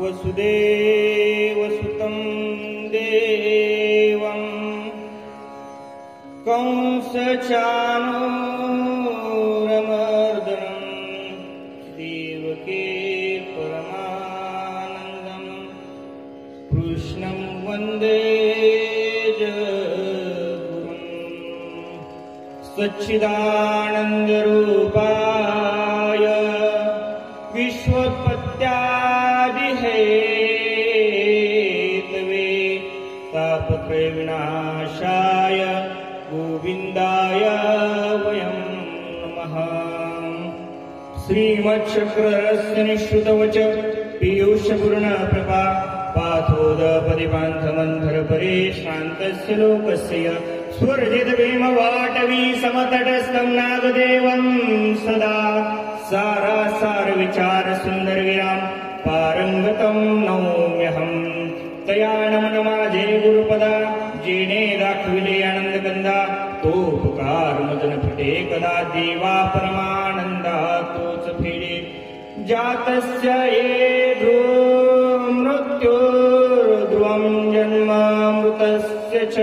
वसुदेवसुतं देवं कंसचाणूरमर्दनं देवके परमानन्दं कृष्णं वन्दे सच्चिदानन्दरूपाय विश्वोत्पत्त्यादिहेतवे तापत्रयविनाशाय गोविन्दाय वयं नमः। श्रीमच्छक्ररस्य निःश्रुतवच पीयूषपूर्णप्रभा पाथोदपदिपान्थमन्धरपरे शान्तस्य लोकस्य स्वर्जितभीमवाटवी समतटस्थं नागदेवं सदा सारविचारसुन्दरगिरां पारङ्गतं नौम्यहम्। तया नमन माझे गुरुपदा जेने दाखविले आनंदगंधा तोपकार मदन फटे कदा देवा परमानंदा तोच फेडे जातस्य ये मृत्युर्ध्रुवं जन्मामृतस्य च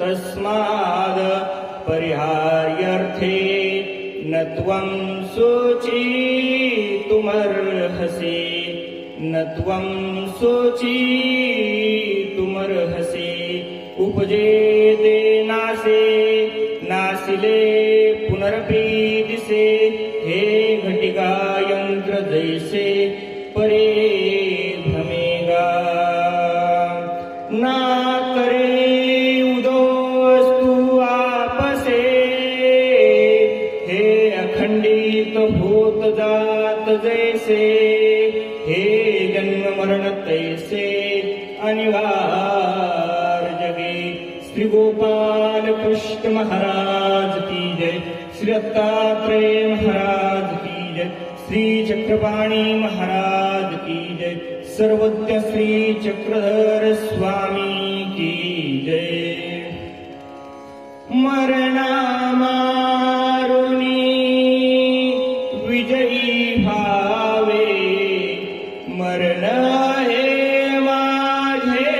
तस्माद् परिहार्यर्थे न त्वं शोचितुमर्हसि न त्वं शोचितुमर्हसि। उपजेते नासे नासिले पुनरपि हे घटिका यंत्र जैसे परे भ्रमेगा ना करे उदोस्तु आपसे हे अखंडित होत जात जैसे हे जन्म मरण तैसे अनिवार्य जगे। श्री गोपाल कृष्ण महाराज की जय, श्री दत्तात्रेय महाराज की जय, श्री चक्रपाणी महाराज की जय, सर्वज्ञ श्री चक्रधर स्वामी की जय। मरणामारुणी विजयी भावे मरण हे माझे,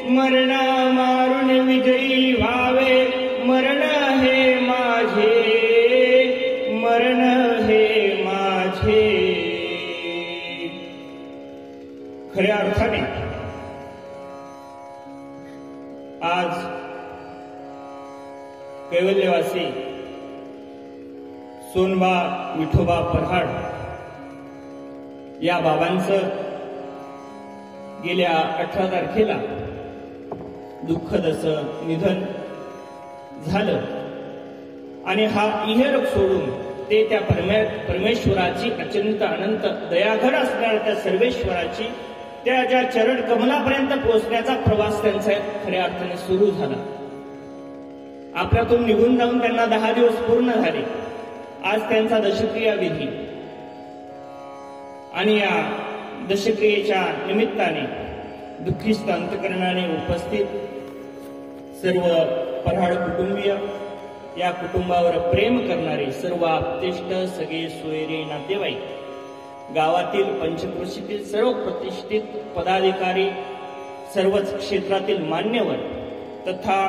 मरणामारुण विजयी भावे मरण हे माझे, मरण हे माझे। खऱ्या अर्थाने आज कैवल्यवासी सोनबा विठोबा पराड या बाबांचं गेल्या 18 तारखेला दुःखद असं निधन झालं आणि हा इहलोक सोडून ते त्या परमेश्वराची अत्यंत अनंत दयाघर असणाऱ्या त्या सर्वेश्वराची त्या ज्या चरण कमलापर्यंत पोहोचण्याचा प्रवास त्यांचा खऱ्या अर्थाने सुरू झाला। आपल्यातून निघून जाऊन त्यांना 10 दिवस पूर्ण झाले। आज त्यांचा दशक्रिया विधी आणि या दशक्रियेच्या निमित्ताने दुःखिस्त अंतकरणाने उपस्थित सर्व पराड कुटुंबीय, या कुटुंबावर प्रेम करणारे सर्व आप्तेष्ट सगळे सोयरे नातेवाईक, गावातील पंचक्रोशीतील सर्व प्रतिष्ठित पदाधिकारी, सर्वच क्षेत्रातील मान्यवर तथा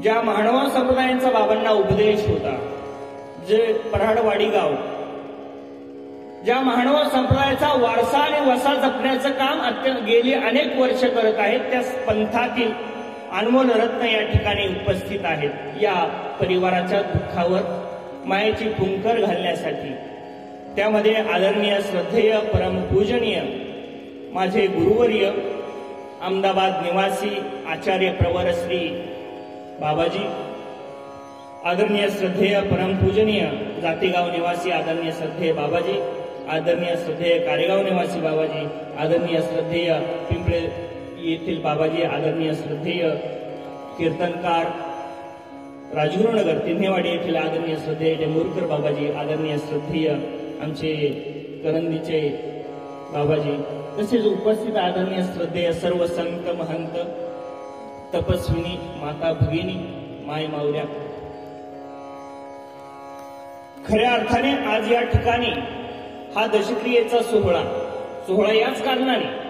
ज्या महानुभाव संप्रदायांचा बाबांना उपदेश होता, जे पराडवाडी गाव ज्या महानुभाव संप्रदायाचा वारसा आणि वसा जपण्याचं काम गेली अनेक वर्ष करत आहेत, त्या पंथातील अनमोल रत्न या ठिकाणी उपस्थित आहेत। या परिवाराच्या दुःखावर मायेची फुंकर घालण्यासाठी त्यामध्ये आदरणीय श्रद्धेय परमपूजनीय माझे गुरुवर्य अहमदाबाद निवासी आचार्य प्रवर श्री बाबाजी, आदरणीय श्रद्धेय परमपूजनीय जातेगाव निवासी आदरणीय श्रद्धेय बाबाजी, आदरणीय श्रद्धेय कारेगाव निवासी बाबाजी, आदरणीय श्रद्धेय पिंपळे येथील बाबाजी, आदरणीय श्रद्धेय कीर्तनकार राजगुरुनगर तिन्हेवाडी येथील आदरणीय श्रद्धेय डेंबूरकर बाबाजी, आदरणीय श्रद्धेय आमचे करंदीचे बाबाजी, तसेच उपस्थित आदरणीय श्रद्धेय सर्व संत महंत तपस्विनी माता भगिनी माय मावल्या, खऱ्या अर्थाने आज या ठिकाणी हा दशक्रियेचा सोहळा याच कारणाने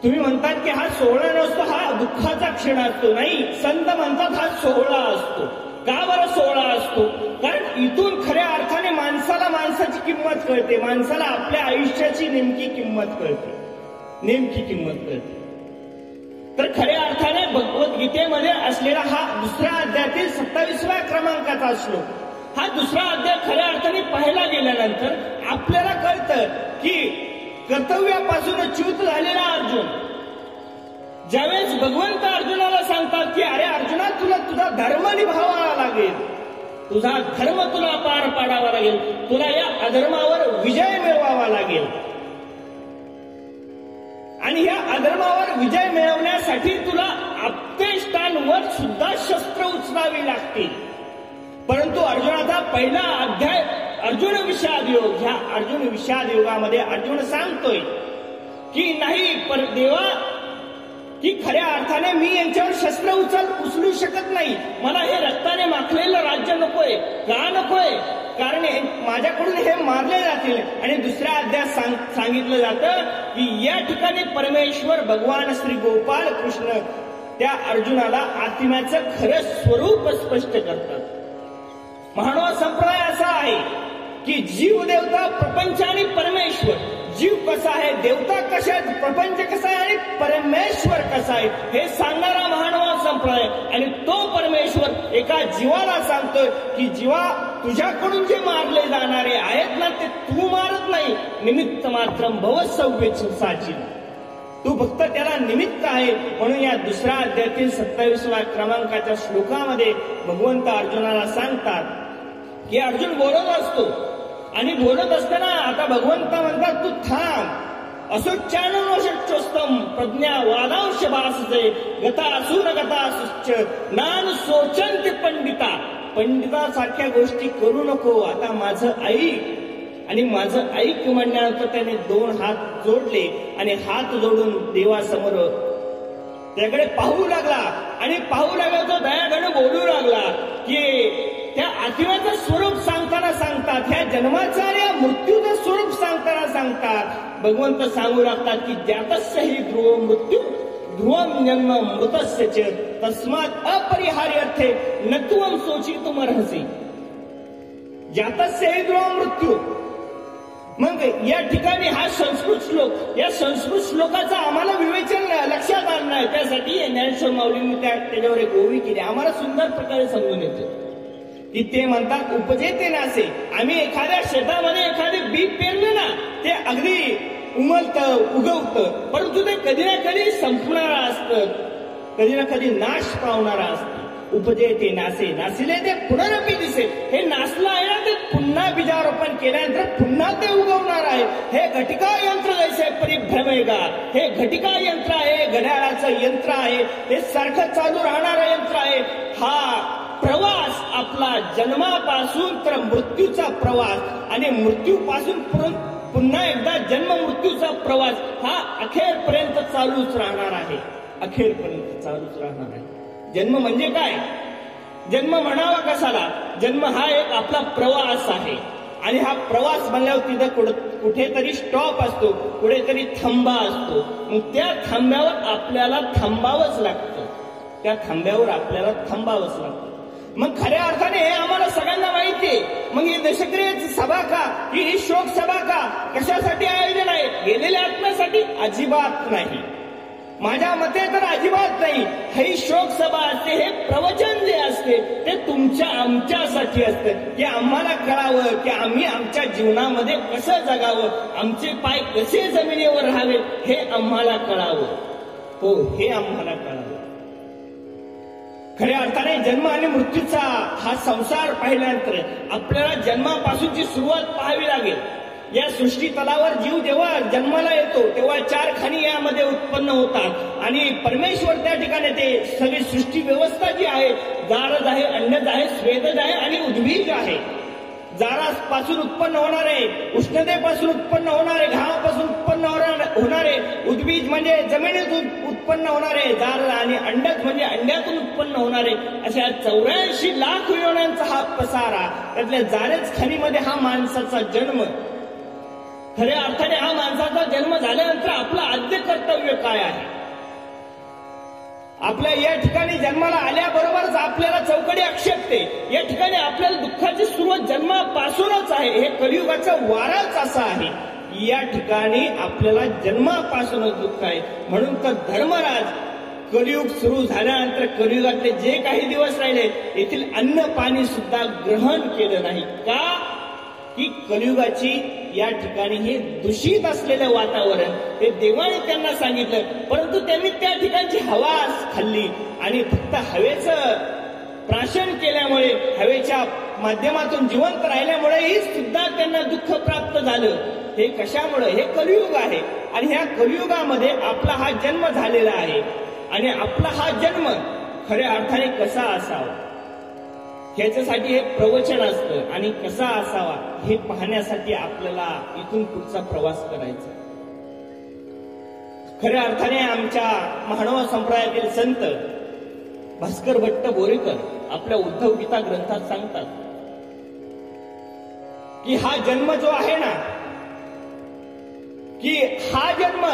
तुम्ही म्हणतात की हा सोहळा नसतो, हा दुःखाचा क्षण असतो. नाही, संत म्हणतात हा सोहळा असतो. का बरं सोहळा असतो? कारण इथून खऱ्या अर्थाने माणसाला माणसाची किंमत कळते, माणसाला आपल्या आयुष्याची नेमकी किंमत कळते. तर खऱ्या अर्थाने भगवद्गीतेमध्ये असलेला हा दुसऱ्या अध्यायातील 27व्या क्रमांकाचा श्लोक, हा दुसरा अध्याय खऱ्या अर्थाने पाहायला गेल्यानंतर आपल्याला कळतं की कर्तव्यापासून च्युत झालेला अर्जुन ज्यावेळेस भगवंत अर्जुनाला सांगतात की अरे अर्जुना, तुला तुझा धर्म निभावावा लागेल, तुझा धर्म तुला पार पाडावा लागेल, तुला या अधर्मावर विजय मिळवावा लागेल. आणि या अधर्मावर विजय मिळवण्यासाठी तुला आप्तेष्टांवर सुद्धा शस्त्र उचलावी लागतील. परंतु अर्जुनाचा पहिला अध्याय अर्जुन विषाद योग, ह्या अर्जुन विषाद योगामध्ये अर्जुन सांगतोय की नाही पर देवा, की खऱ्या अर्थाने मी यांच्यावर शस्त्र उचलू शकत नाही. मला हे रक्ताने माखलेलं राज्य नकोय. का नकोय? कारण माझ्याकडून हे मारले जातील. आणि दुसऱ्या अध्यायात सांगितलं जातं की या ठिकाणी परमेश्वर भगवान श्री गोपाळ कृष्ण त्या अर्जुनाला आत्म्याचं खरं स्वरूप स्पष्ट करतात. महानुभाव संप्रदाय असा आहे की जीव देवता, प्रपंच आणि परमेश्वर. जीव कसा आहे, देवता कशा आहेत, प्रपंच कसा आहे आणि परमेश्वर कसा आहे हे सांगणारा महानुभाव संप्रदाय. आणि तो परमेश्वर एका जीवाला सांगतोय की जीवा, तुझ्याकडून जे मारले जाणारे आहेत ना ते तू मारत नाही, निमित्त मात्र भव सव्येची, तू फक्त त्याला निमित्त आहे. म्हणून या दुसऱ्या अध्यायातील 27व्या क्रमांकाच्या श्लोकामध्ये भगवंत अर्जुनाला सांगतात की अर्जुन बोलत असतो आणि बोलत असताना आता भगवंत म्हणतात तू थांब. असोच्चानोषोस्तम प्रज्ञा वादांश भासते गता असून गता सुच्च नान सोचंती पंडितासारख्या गोष्टी करू नको. आता माझं ऐक. आणि माझं ऐक म्हणण्यानंतर त्याने 2 हात जोडले आणि हात जोडून देवासमोर त्याकडे पाहू लागला. आणि पाहू लागला तो दयाघन बोलू लागला की त्या आत्म्याचं स्वरूप सांगताना सांगतात, ह्या जन्माचं आणि या मृत्यूचं स्वरूप सांगताना सांगतात भगवंत सांगू लागतात की ज्यातस्य हि ध्रुव मृत्यू ध्रुवम जन्म मृतस्य च तस्मात् अपरिहार्यर्थे न त्वं शोचितुमर्हसि. ज्यातस्य हि ध्रुव मृत्यू. मग या ठिकाणी हा संस्कृत श्लोक, या संस्कृत श्लोकाचा आम्हाला विवेचन लक्षात आणलं आहे. त्यासाठी ज्ञानेश्वर माऊलींनी त्याच्यावर एक ओवी केली, आम्हाला सुंदर प्रकारे समजून येते की ते म्हणतात उपजेते नासे. आम्ही एखाद्या शेतामध्ये एखादे बी पेरलं ना, ते अगदी उमलतं, उगवतं, परंतु ते कधी ना कधी संपणारा असतं, कधी ना कधी नाश पावणारा असतं. उपजेते नासे, नासिले ते पुनरपी दिसे. हे नासलं आहे ना, ते पुन्हा बीजारोपण केल्यानंतर पुन्हा ते उगवणार आहे. हे घटिका यंत्र जैसे परिभ्रमेगा. हे घटिका यंत्र आहे, घड्याळाचं यंत्र आहे, हे सारखं चालू राहणारं यंत्र आहे. हा प्रवास आपला जन्मापासून तर मृत्यूचा प्रवास आणि मृत्यूपासून पुन्हा एकदा जन्म मृत्यूचा प्रवास हा अखेरपर्यंत चालूच राहणार आहे. अखेरपर्यंत चालूच राहणार आहे. जन्म म्हणजे काय? जन्म म्हणावा कशाला? जन्म हा एक आपला प्रवास आहे. आणि हा प्रवास म्हणल्यावर तिथं कुठेतरी स्टॉप असतो, कुठेतरी थांबा असतो. मग त्या थांब्यावर आपल्याला थांबावंच लागतं. त्या थांब्यावर आपल्याला थांबावंच लागतं. मग खऱ्या अर्थाने हे आम्हाला सगळ्यांना माहिती आहे. मग ही दशक्रियेची सभा का, ही शोक सभा का, कशासाठी आयोजन आहे? गेलेल्या आत्म्यासाठी? अजिबात नाही. माझ्या मते तर अजिबात नाही. ही शोक सभा असते, हे प्रवचन जे असते ते तुमच्या आमच्यासाठी असतं, की आम्हाला कळावं की आम्ही आमच्या जीवनामध्ये कसं जगावं, आमचे पाय कसे जमिनीवर राहावेत हे आम्हाला कळावं. हो, हे आम्हाला कळावं. खऱ्या अर्थाने जन्म आणि मृत्यूचा हा संसार पाहिल्यानंतर आपल्याला जन्मापासूनची सुरुवात पाहावी लागेल. या सृष्टी तलावर जीव जेव्हा जन्माला येतो तेव्हा 4 खाणी यामध्ये उत्पन्न होतात आणि परमेश्वर त्या ठिकाणी ते सगळी सृष्टी व्यवस्था जी आहे, जारज आहे, अंडज आहे, स्वेदज आहे आणि उद्भिज आहे. जारापासून उत्पन्न होणारे, उष्णतेपासून उत्पन्न होणारे, घामापासून उत्पन्न होणारे उद्भिज म्हणजे जमिनीत उत्पन्न होणारे, जार आणि अंडच म्हणजे अंड्यातून उत्पन्न होणारे अशा 84 लाख योन्यांचा हा पसारा, त्यातल्या जारेच खनीमध्ये हा माणसाचा जन्म. खऱ्या अर्थाने हा माणसाचा जन्म झाल्यानंतर आपलं आद्य कर्तव्य काय आहे? आपल्या या ठिकाणी जन्माला आल्याबरोबरच आपल्याला चौकडी आक्षेपते. या ठिकाणी आपल्याला दुःखाची सुरुवात जन्मापासूनच आहे. हे कलियुगाचा वाराच असा आहे. या ठिकाणी आपल्याला जन्मापासूनच दुःख आहे. म्हणून तर धर्मराज कलियुग सुरू झाल्यानंतर कलियुगातले जे काही दिवस राहिले येथील अन्न पाणी सुद्धा ग्रहण केलं नाही. का? की कलियुगाची या ठिकाणी हे दूषित असलेलं वातावरण हे देवाने त्यांना सांगितलं, परंतु त्यांनी त्या ठिकाणची हवा खाल्ली आणि फक्त हवेचं प्राशन केल्यामुळे, हवेच्या माध्यमातून जिवंत राहिल्यामुळेही सुद्धा त्यांना दुःख प्राप्त झालं. हे कशामुळे? हे कलियुग आहे. आणि ह्या कलियुगामध्ये आपला हा जन्म झालेला आहे. आणि आपला हा जन्म खऱ्या अर्थाने कसा असावा ह्याच्यासाठी हे प्रवचन असतं. आणि कसा असावा हे पाहण्यासाठी आपल्याला इथून पुढचा प्रवास करायचा. खऱ्या अर्थाने आमच्या महानुभाव संप्रदायातील संत भास्कर भट्ट बोरेकर आपल्या उद्धव गीता ग्रंथात सांगतात की हा जन्म जो आहे ना, की हा जन्म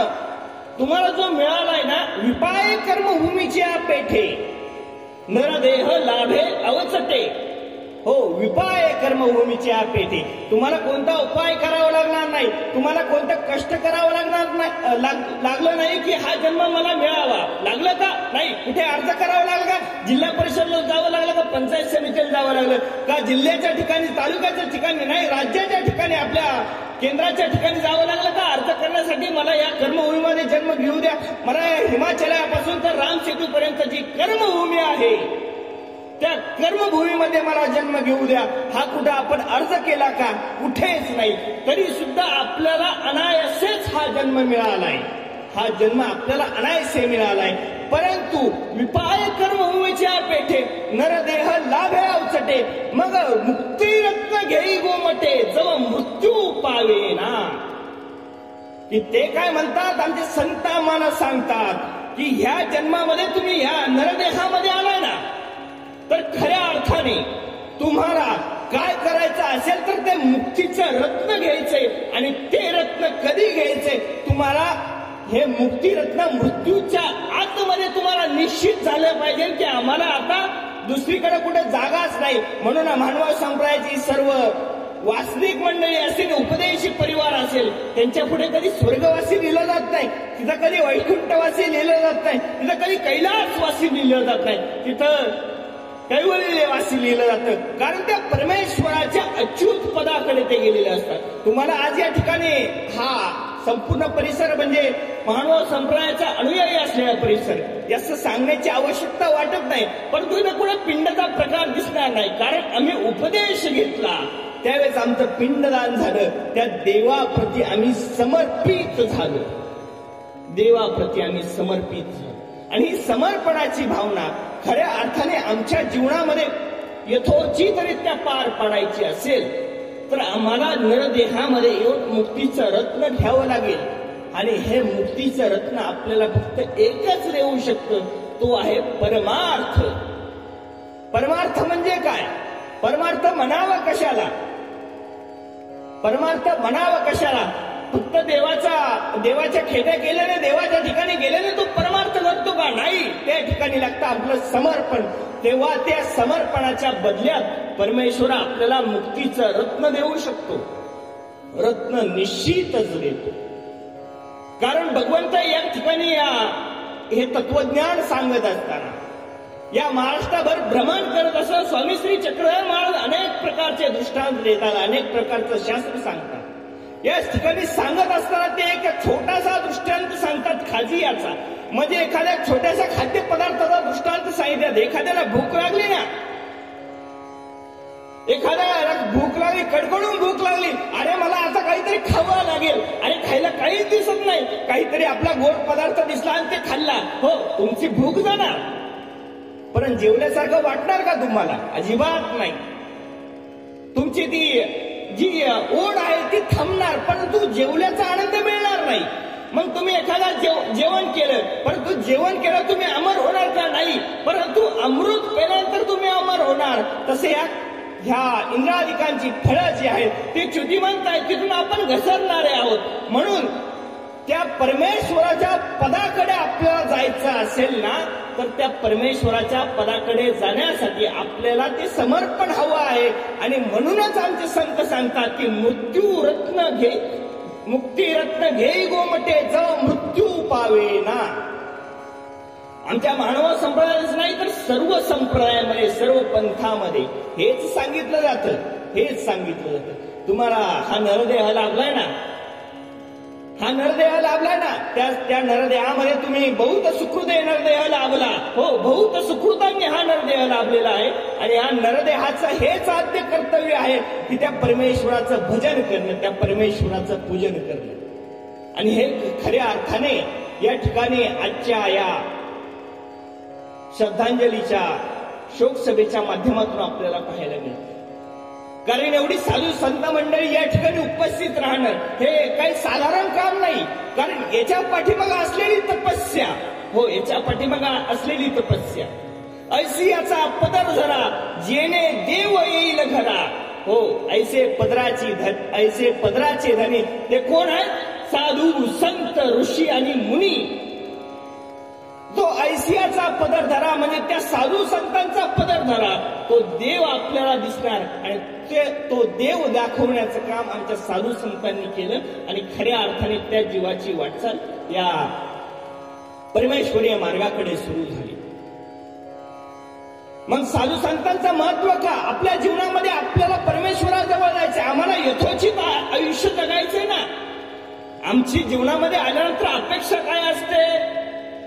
तुम्हाला जो मिळालाय ना, विपाय कर्मभूमीच्या पेठे नरदेह लाभे अवचटे. हो, विपाय कर्मभूमीच्या पेठे. तुम्हाला कोणता उपाय करावा लागणार नाही, तुम्हाला कोणतं कष्ट करावं लागलं नाही की हा जन्म मला मिळावा. लागलं का? नाही. कुठे अर्ज करावा लागला का? जिल्हा परिषदला जावं लागलं का? पंचायत समितीला जावं लागलं का? जिल्ह्याच्या ठिकाणी, तालुक्याच्या ठिकाणी नाही, राज्याच्या ठिकाणी, आपल्या केंद्राच्या ठिकाणी जावं लागलं का अर्ज करण्यासाठी? मला या कर्मभूमीमध्ये जन्म घेऊ द्या. मला हिमाचलापासून तर राम सेतू पर्यंत जी कर्मभूमी आहे त्या कर्मभूमीमध्ये मला जन्म घेऊ द्या. हा कुठं आपण अर्ज केला का? कुठेच नाही. तरी सुद्धा आपल्याला अनायासेच हा जन्म मिळालाय. हा जन्म आपल्याला अनायासे मिळालाय. परंतु विपाय कर्मभूमीच्या पेठे नरदेह लाभे अवचटे, मग मुक्तिरत्न घेई गोमटे जव मृत्यू पावे ना. की ते काय म्हणतात? आमचे संत आम्हाला सांगतात की ह्या जन्मामध्ये तुम्ही ह्या नरदेहामध्ये आलाय ना, तर खऱ्या अर्थाने तुम्हाला काय करायचं असेल तर ते मुक्तीचं रत्न घ्यायचंय. आणि ते रत्न कधी घ्यायचंय? तुम्हाला हे मुक्तिरत्न मृत्यूच्या आतमध्ये तुम्हाला निश्चित झालं पाहिजे की आम्हाला आता दुसरीकडे कुठे जागाच नाही. म्हणून महानुभाव संप्रदायाची सर्व वास्तविक मंडळी असेल, उपदेशी परिवार असेल, त्यांच्या पुढे कधी स्वर्गवासी लिहिलं जात नाही, तिथं कधी वैकुंठवासी लिहिलं जात नाही, तिथं कधी कैलासवासी लिहिलं जात नाही, तिथं कैवल्यवासी लिहिलं जातं. कारण त्या परमेश्वराच्या अच्युत पदाकडे ते गेलेले असतात. तुम्हाला आज या ठिकाणी हा संपूर्ण परिसर म्हणजे महानुभाव संप्रदायाचा अनुयायी असलेला परिसर, याचं सांगण्याची आवश्यकता वाटत नाही. परंतु इथं कुठे पिंडचा प्रकार दिसणार नाही. कारण आम्ही उपदेश घेतला त्यावेळेस आमचं पिंडदान झालं. त्या देवाप्रती आम्ही समर्पित झालो. देवाप्रती आम्ही समर्पित झालो. आणि ही समर्पणाची भावना खऱ्या अर्थाने आमच्या जीवनामध्ये यथोचितरित्या पार पाडायची असेल तर आम्हाला नरदेहामध्ये येऊन मुक्तीचं रत्न घ्यावं लागेल. आणि हे मुक्तीचं रत्न आपल्याला फक्त एकच देऊ शकतं, तो आहे परमार्थ. परमार्थ म्हणजे काय? परमार्थ म्हणावं कशाला? परमार्थ म्हणावं कशाला? फक्त देवाच्या खेट्या केल्याने, देवाच्या ठिकाणी गेल्याने तो परमार्थ घडतो का? नाही. त्या ठिकाणी लागतं आपलं समर्पण. तेव्हा त्या समर्पणाच्या बदल्यात परमेश्वर आपल्याला मुक्तीचं रत्न देऊ शकतो. रत्न निश्चितच देतो. कारण भगवंत या ठिकाणी हे तत्वज्ञान सांगत असताना या महाराष्ट्राभर भ्रमण करत असताना स्वामी श्री चक्रधर महाराज अनेक प्रकारचे दृष्टांत देतात, अनेक प्रकारचं शास्त्र सांगतात. या ठिकाणी सांगत असताना ते एक छोटासा दृष्टांत सांगतात खाजियाचा. म्हणजे एखाद्या छोट्याशा खाद्यपदार्थाचा दृष्टांत सांगितल्यात. एखाद्याला भूक लागली ना, एखाद्याला भूक लागली, कडकडून भूक लागली, अरे मला आता काहीतरी खावं लागेल, आणि खायला काहीच दिसत नाही, काहीतरी आपला गोड पदार्थ दिसला आणि ते खाल्ला, हो तुमची भूक जाणार, पण जेवल्यासारखं वाटणार का तुम्हाला? अजिबात नाही. तुमची ती जी ओढ आहे ती थांबणार, परंतु जेवल्याचा आनंद मिळणार नाही. मग तुम्ही एखादा जेवण केलं, परंतु जेवण केलं तुम्ही अमर होणार का? नाही. परंतु अमृत पेल्यानंतर तुम्ही अमर होणार. तसे ह्या इंद्रादिकांची फळं जी आहेत ती च्युतिमंत आहेत, तिथून आपण घसरणारे आहोत. म्हणून त्या परमेश्वराच्या पदाकडे आपल्याला जायचं असेल ना, तर त्या परमेश्वराच्या पदाकडे जाण्यासाठी आपल्याला ते समर्पण हवं आहे. आणि म्हणूनच आमचे संत सांगतात की मुक्ती रत्न घे गोमटे, जो मृत्यू पावे ना. आमच्या मानव संप्रदायाच नाही तर सर्व संप्रदायामध्ये, सर्व पंथामध्ये हेच सांगितलं जातं. तुम्हाला हा नरदेह लाभलाय ना, त्या नरदेहामध्ये तुम्ही बहुत सुकृते नरदेह लाभला. हो, बहुत सुकृतांनी हा नरदेह लाभलेला आहे. आणि या नरदेहाचं हेच आद्य कर्तव्य आहे की त्या परमेश्वराचं भजन करणं, त्या परमेश्वराचं पूजन करणं. आणि हे खऱ्या अर्थाने या ठिकाणी आजच्या या श्रद्धांजलीच्या शोकसभेच्या माध्यमातून आपल्याला पाहायला मिळतं. कारण एवढी साधू संत मंडळी या ठिकाणी उपस्थित राहणं हे काही साधारण काम नाही. कारण याच्या पाठीमागे असलेली तपस्या, ऐसी याचा पदर धरा, जेणे देव येईल घरा. हो, ऐसे पदराचे धनी ते कोण आहेत? साधू, संत, ऋषी आणि मुनी. तो ऐसियाचा पदर धरा म्हणजे त्या साधू संतांचा पदर धरा. तो देव आपल्याला दिसणार आणि तो देव दाखवण्याचं काम आमच्या साधू संतांनी केलं. आणि खऱ्या अर्थाने त्या जीवाची वाटचाल या परमेश्वरीय मार्गाकडे सुरू झाली. मग साधू संतांचं महत्व का? आपल्या जीवनामध्ये आपल्याला परमेश्वराजवळ जायचंय, आम्हाला यथोचित आयुष्य जगायचंय ना. आमची जीवनामध्ये आल्यानंतर अपेक्षा काय असते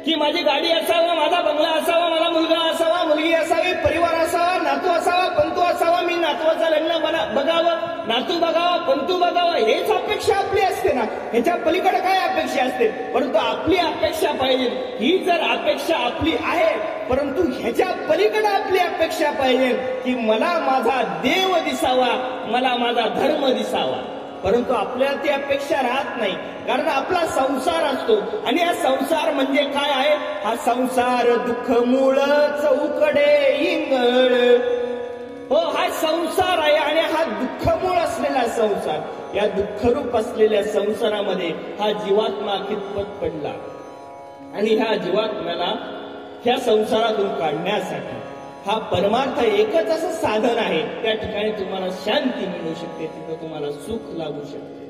की माझी गाडी असावा, माझा बंगला असावा, मला मुलगा असावा, मुलगी असावी, परिवार असावा, नातू असावा, पंतू असावा, मी नातवाचं लग्न बघावं, नातू बघावा, पंतू बघावा, हेच अपेक्षा आपली असते ना. ह्याच्या पलीकडे काय अपेक्षा असते? परंतु आपली अपेक्षा पाहिजे, ही जर अपेक्षा आपली आहे, परंतु ह्याच्या पलीकडे आपली अपेक्षा पाहिजे की मला माझा देव दिसावा, मला माझा धर्म दिसावा. परंतु आपल्याला ती अपेक्षा राहत नाही. कारण आपला संसार असतो आणि हा संसार म्हणजे काय आहे? हा संसार दुःख मूळ चौकडे इंगळ. हो, हा संसार आहे आणि हा दुःखमूळ असलेला संसार. या दुःखरूप असलेल्या संसारामध्ये हा जीवात्मा कितपत पडला आणि ह्या जीवात्म्याला ह्या संसारातून काढण्यासाठी हा परमार्थ एकच असं साधन आहे. त्या ठिकाणी तुम्हाला शांती मिळू शकते, तिथं तुम्हाला सुख लागू शकते,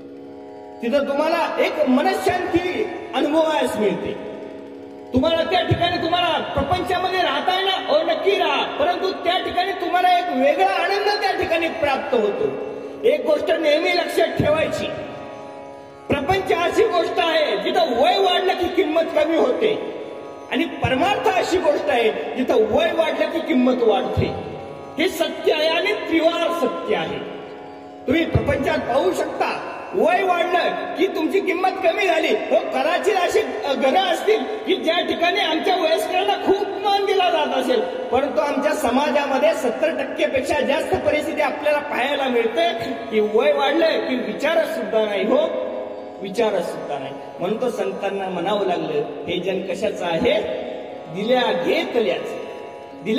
तिथं तुम्हाला एक मनशांती अनुभवायला मिळते. तुम्हाला त्या ठिकाणी तुम्हाला प्रपंचामध्ये राहताय ना, हो नक्की राहा, परंतु त्या ठिकाणी तुम्हाला एक वेगळा आनंद त्या ठिकाणी प्राप्त होतो. एक गोष्ट नेहमी लक्षात ठेवायची, प्रपंच अशी गोष्ट आहे जिथं वय वाढलं की किंमत कमी होते आणि परमार्थ अशी गोष्ट आहे जिथं वय वाढलं की किंमत वाढते. हे सत्य आहे आणि त्रिवार सत्य आहे. तुम्ही प्रपंचात पाहू शकता, वय वाढलं की तुमची किंमत कमी झाली. हो, कदाचित अशी घरं असतील की ज्या ठिकाणी आमच्या वयस्करांना खूप मान दिला जात असेल, परंतु आमच्या समाजामध्ये 70% पेक्षा जास्त परिस्थिती आपल्याला पाहायला मिळते की वय वाढलं की विचारच सुद्धा नाही. हो, विचारच सुद्धा नाही. म्हणून तो संतांना म्हणावं लागलं, हे जन कशाचं आहे? दिल्या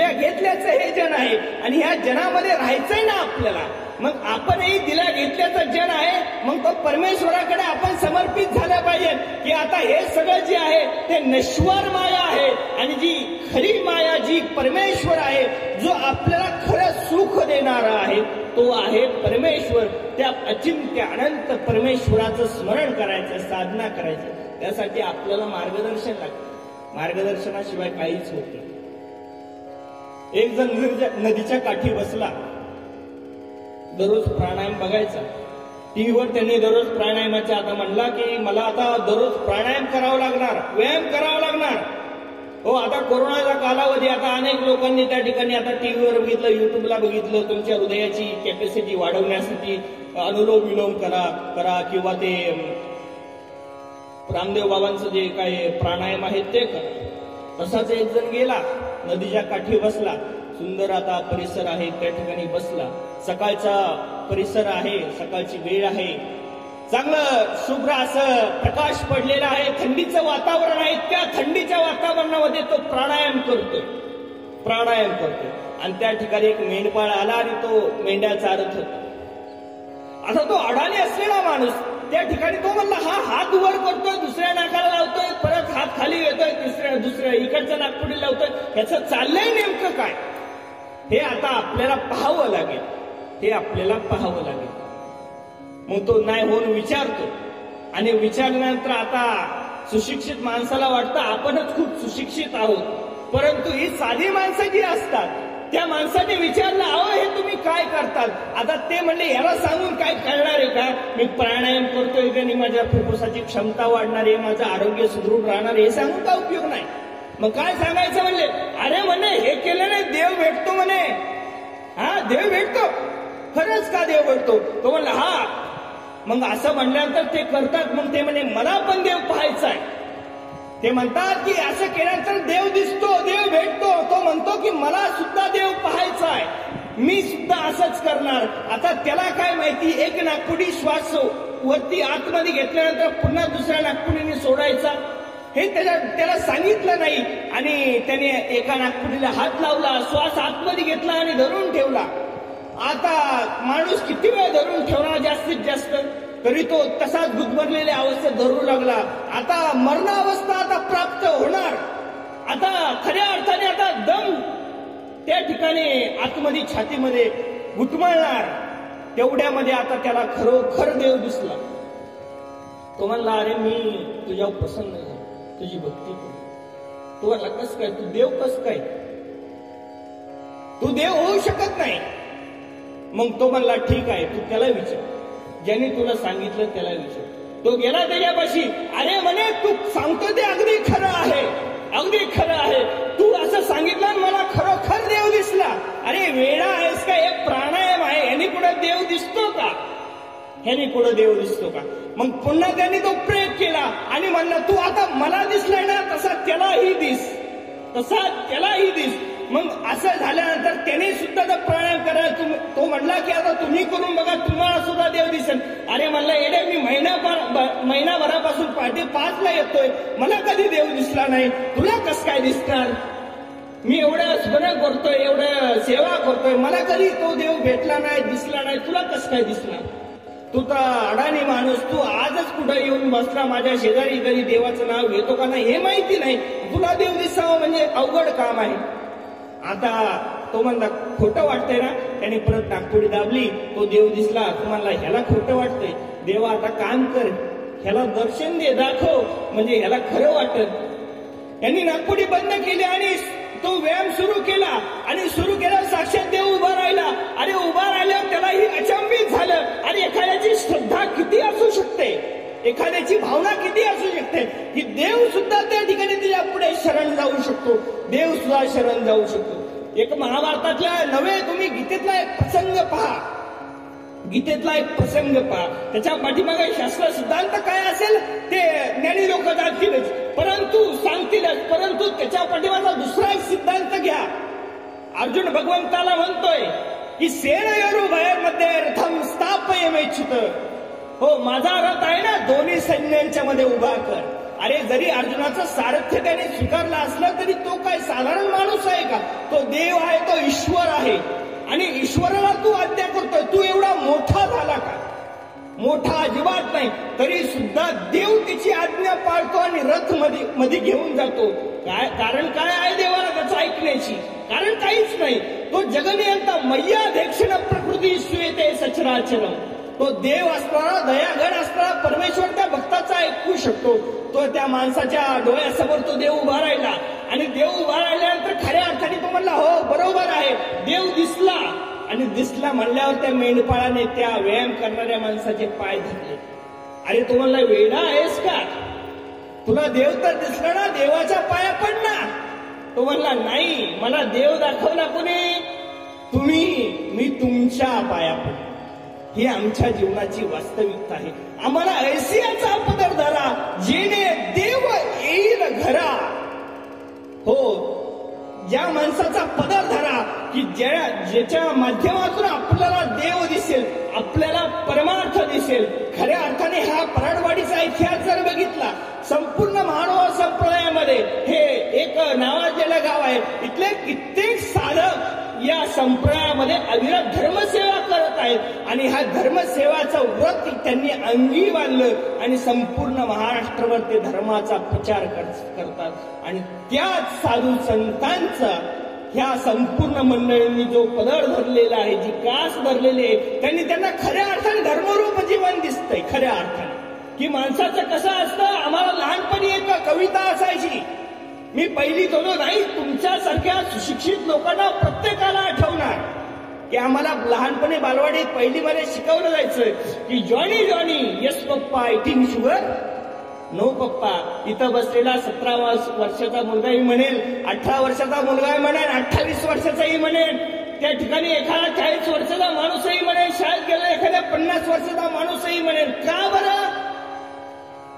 घेतल्याचं हे जन आहे आणि ह्या जनामध्ये राहायचंय ना आपल्याला. मग आपणही दिल्या घेतल्याचं जन आहे, मग तो परमेश्वराकडे आपण समर्पित झालं पाहिजे की आता हे सगळं जे आहे ते नश्वर माया आहे आणि जी खरी माया, जी परमेश्वर आहे, जो आपल्याला खरं सुख देणारा आहे, तो आहे परमेश्वर. त्या अचिंत्य अनंत परमेश्वराचं स्मरण करायचं, साधना करायचं. त्यासाठी आपल्याला मार्गदर्शन लागतं. मार्गदर्शनाशिवाय काहीच होत नाही. एक जण नदीच्या काठी बसला, दररोज प्राणायाम बघायचा. टीव्हीवर त्यांनी दररोज प्राणायामाचा आता म्हणला की मला आता दररोज प्राणायाम करावं लागणार, व्यायाम करावा लागणार. हो, आता कोरोनाचा कालावधी, आता अनेक लोकांनी त्या ठिकाणी आता टीव्हीवर बघितलं, युट्यूबला बघितलं, तुमच्या हृदयाची कॅपॅसिटी वाढवण्यासाठी अनुलोम विलोम करा किंवा ते रामदेव बाबांचं जे काय प्राणायाम आहे ते करा. तसाच एक जण गेला, नदीच्या काठी बसला, सुंदर आता परिसर आहे, त्या ठिकाणी बसला. सकाळचा परिसर आहे, सकाळची वेळ आहे, चांगलं शुभ्र असं प्रकाश पडलेला आहे, थंडीचं वातावरण आहे. त्या थंडीच्या वातावरणामध्ये तो प्राणायाम करतोय. आणि त्या ठिकाणी एक मेंढपाळ आला आणि तो मेंढ्या चारत होता. आता तो अडाणी असलेला माणूस त्या ठिकाणी तो म्हणला, हा हात वर करतोय, दुसऱ्या नाकाला लावतोय, परत हात खाली येतोय, दुसऱ्या इकडच्या नागपुडी लावतोय, याचं चाललंय नेमकं काय? हे आता आपल्याला पाहावं लागेल. मग तो नाही होऊन विचारतो. आणि विचारल्यानंतर आता सुशिक्षित माणसाला वाटतं आपणच खूप सुशिक्षित आहोत. परंतु ही साधी माणसं जी असतात त्या माणसाने विचारलं, अहो हे तुम्ही काय करतात? आता ते म्हणले, याला सांगून काय करणार आहे का? मी प्राणायाम करतोय की माझ्या फुफ्फुसाची क्षमता वाढणार आहे, माझं आरोग्य सुदृढ राहणार आहे, हे सांगून का उपयोग नाही? मग काय सांगायचं म्हणले? अरे म्हणे हे केल्याने देव भेटतो म्हणे. हा, देव भेटतो? खरंच का देव भेटतो? तो म्हणला हा. मग असं म्हणल्यानंतर ते करतात. मग ते म्हणे मला पण देव पाहायचा आहे. ते म्हणतात की असं केल्यानंतर देव दिसतो, देव भेटतो. तो म्हणतो की मला सुद्धा देव पाहायचा आहे, मी सुद्धा असंच करणार. आता त्याला काय माहिती, एक नागपुडी श्वास वरती आतमध्ये घेतल्यानंतर पुन्हा दुसऱ्या नागपुडीने सोडायचा, हे त्याला सांगितलं नाही. आणि त्याने एका नागपुडीला हात लावला, श्वास आतमध्ये घेतला आणि धरून ठेवला. आता माणूस किती वेळ धरून ठेवणार जास्तीत जास्त? तरी तो तसाच गुदमरलेल्या अवस्थेत धरू लागला. आता मरणावस्था आता प्राप्त होणार. आता खऱ्या अर्थाने आता दम त्या ठिकाणी आतमध्ये छातीमध्ये घुटमळणार. तेवढ्यामध्ये आता त्याला खरोखर देव दिसला. तो म्हणला, अरे मी तुझ्यावर प्रसन्न झालो, तुझी भक्ती करू. तो म्हणला, कस काय? तू देव कस काय? तू देव होऊ शकत नाही. मग तो म्हणला, ठीक आहे, तू त्याला विचार, ज्याने तुला सांगितलं त्याला विचार. तो गेला त्याच्यापाशी. अरे म्हणे, तू सांगतो ते अगदी खरं आहे, अगदी खरं आहे. तू असं सांगितलं मला खरोखर देव दिसला. अरे वेडा आहेस का? हे प्राणायाम आहे, ह्यानी कुठं देव दिसतो का? मग पुन्हा त्यांनी तो प्रयोग केला आणि म्हणला, तू आता मला दिसलाय ना, तसा त्यालाही दिस. मग असं झाल्यानंतर त्याने सुद्धा जर प्राणायाम करायला तो म्हणला की आता तुम्ही करून बघा, तुम्हाला सुद्धा देव दिसेल. अरे म्हणला, येडे मी महिनाभरापासून पहाटे 5ला येतोय, मला कधी देव दिसला नाही, तुला कस काय दिसणार? मी एवढं स्मरण करतोय, एवढं सेवा करतोय, मला कधी तो देव भेटला नाही, दिसला नाही, तुला कस काय दिसणार? तू तर अडाणी माणूस, तू आजच कुठं येऊन बसला माझ्या शेजारी, कधी देवाचं नाव घेतो का नाही हे माहिती नाही, तुला देव दिसावं म्हणजे अवघड काम आहे. आता तो म्हणला, खोटं वाटतंय ना? त्याने परत नागपुडी दाबली, तो देव दिसला. तो म्हणला, ह्याला खोटं वाटतंय, देवा आता काम कर, ह्याला दर्शन दे, दाखव, म्हणजे ह्याला खरं वाटत. यांनी नागपुडी बंद केली आणि तो व्यायाम सुरू केला. आणि सुरू केला, साक्षात देव उभा राहिला. आणि उभा राहिल्यावर त्यालाही अचंबित झालं. आणि एखाद्याची श्रद्धा किती असू शकते, एखाद्याची भावना किती असू शकते की देव सुद्धा त्या ठिकाणी तुझ्या पुढे शरण जाऊ शकतो, देव सुद्धा शरण जाऊ शकतो. एक महाभारतातला नव्हे, तुम्ही गीतेतला एक प्रसंग पहा, त्याच्या पाठीमागे शास्त्र सिद्धांत काय असेल ते ज्ञानी लोक सांगतीलच, परंतु त्याच्या पाठीमागचा दुसरा एक सिद्धांत घ्या. अर्जुन भगवंताला म्हणतोय की सेनयोरु भयमध्ये रथम स्थापयमेच्छित. हो, माझा रथ आहे ना, दोन्ही सैन्यांच्या मध्ये उभा कर. अरे जरी अर्जुनाचं सारथ्य त्याने स्वीकारलं असलं तरी तो काय साधारण माणूस आहे का? तो देव आहे, तो ईश्वर आहे. आणि ईश्वराला तू आज्ञा करतोय, तू एवढा मोठा झाला का? मोठा अजिबात नाही. तरी सुद्धा देव तिची आज्ञा पाळतो आणि रथ मध्ये घेऊन जातो. काय कारण काय आहे देवाला त्याचं ऐकण्याची? कारण काहीच नाही. तो जगनियंता मय्याध्यक्षण प्रकृती श्वेते सचराचरम. तो देव असणारा, दयाघन असणारा परमेश्वर त्या भक्ताचा ऐकू शकतो. तो त्या माणसाच्या डोळ्यासमोर तो देव उभा राहिला. आणि देव उभा राहिल्यानंतर खऱ्या अर्थाने तो म्हणला, हो बरोबर आहे, देव दिसला. आणि दिसला म्हणल्यावर त्या मेंढपाळाने त्या व्यायाम करणाऱ्या माणसाचे पाय धरले. अरे तू म्हणला, वेडा आहेस का? तुला देव तर दिसला ना, देवाच्या पाया पड ना. तो म्हणला, नाही, मला देव दाखवला कोणी? तुम्ही. मी तुमच्या पाया पड. ही आमच्या जीवनाची वास्तविकता आहे. आम्हाला ऐसियाचा पदर धरा, जेणे देव येईल घरा. हो, ज्या माणसाचा पदर धरा की ज्याच्या माध्यमातून आपल्याला देव दिसेल, आपल्याला परमार्थ दिसेल. असेल. खऱ्या अर्थाने हा पराडवाडीचा इतिहास जर बघितला, संपूर्ण महानुभाव संप्रदायामध्ये हे एक नावाजलेलं गाव आहे. इथले कित्येक साधक या संप्रदायामध्ये अविरत धर्मसेवा करत आहेत आणि ह्या धर्मसेवाचं व्रत त्यांनी अंगी बांधलं आणि संपूर्ण महाराष्ट्रभर ते धर्माचा प्रचार करतात. आणि त्याच साधू संतांचा ह्या संपूर्ण मंडळींनी जो पदर धरलेला आहे, जी कास धरलेली आहे, त्यांना खऱ्या अर्थाने धर्मरूप जीवन दिसतंय. खऱ्या अर्थाने की माणसाचं कसं असतं, आम्हाला लहानपणी एक कविता असायची, मी पहिलीत होतो नाही, तुमच्यासारख्या सुशिक्षित लोकांना प्रत्येकाला आठवणार की आम्हाला लहानपणी बालवाडीत पहिलीमध्ये शिकवलं जायचं की Johnny Johnny yes papa eating sugar, no पप्पा. इथं बसलेला 17 वर्षाचा मुलगाही म्हणेल, 18 वर्षाचा मुलगाही म्हणेल, 28 वर्षाचाही म्हणेल, त्या ठिकाणी एखादा 40 वर्षाचा माणूसही म्हणेल, शाळेत गेला एखाद्या 50 वर्षाचा माणूसही म्हणेल.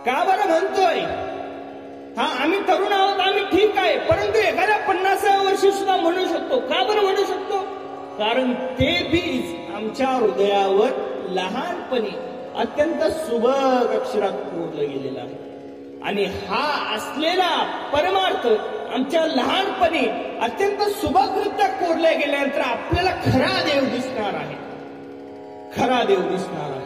का बरं म्हणतोय? हा, आम्ही तरुण आहोत, आम्ही ठीक आहे, परंतु एखाद्या 50व्या वर्षी सुद्धा म्हणू शकतो. का बरं म्हणू शकतो? कारण ते बीज आमच्या हृदयावर लहानपणी अत्यंत सुबक अक्षरात कोरलं गेलेलं आहे. आणि हा असलेला परमार्थ आमच्या लहानपणी अत्यंत सुबकरित्या कोरल्या गेल्यानंतर आपल्याला खरा देव दिसणार आहे. खरा देव दिसणार आहे.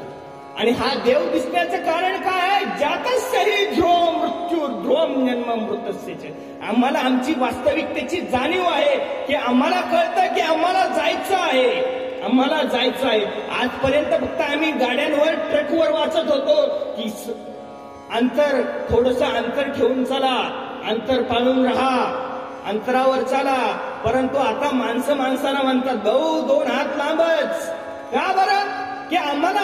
आणि हा देव दिसण्याचं कारण काय आहे? जातस्यहि ध्रुव मृत्यू ध्रुवम जन्म मृतस्यच. आम्हाला आमची वास्तविकतेची जाणीव आहे की आम्हाला कळतं की आम्हाला जायचं आहे, आम्हाला जायचं आहे. आजपर्यंत फक्त आम्ही गाड्यांवर ट्रकवर वाचत होतो की थोडंसं अंतर ठेवून चला, अंतर पाळून राहा, अंतरावर चला. परंतु आता माणसं माणसाला म्हणतात भाऊ 2 हात लांबच. का बरं? की आम्हाला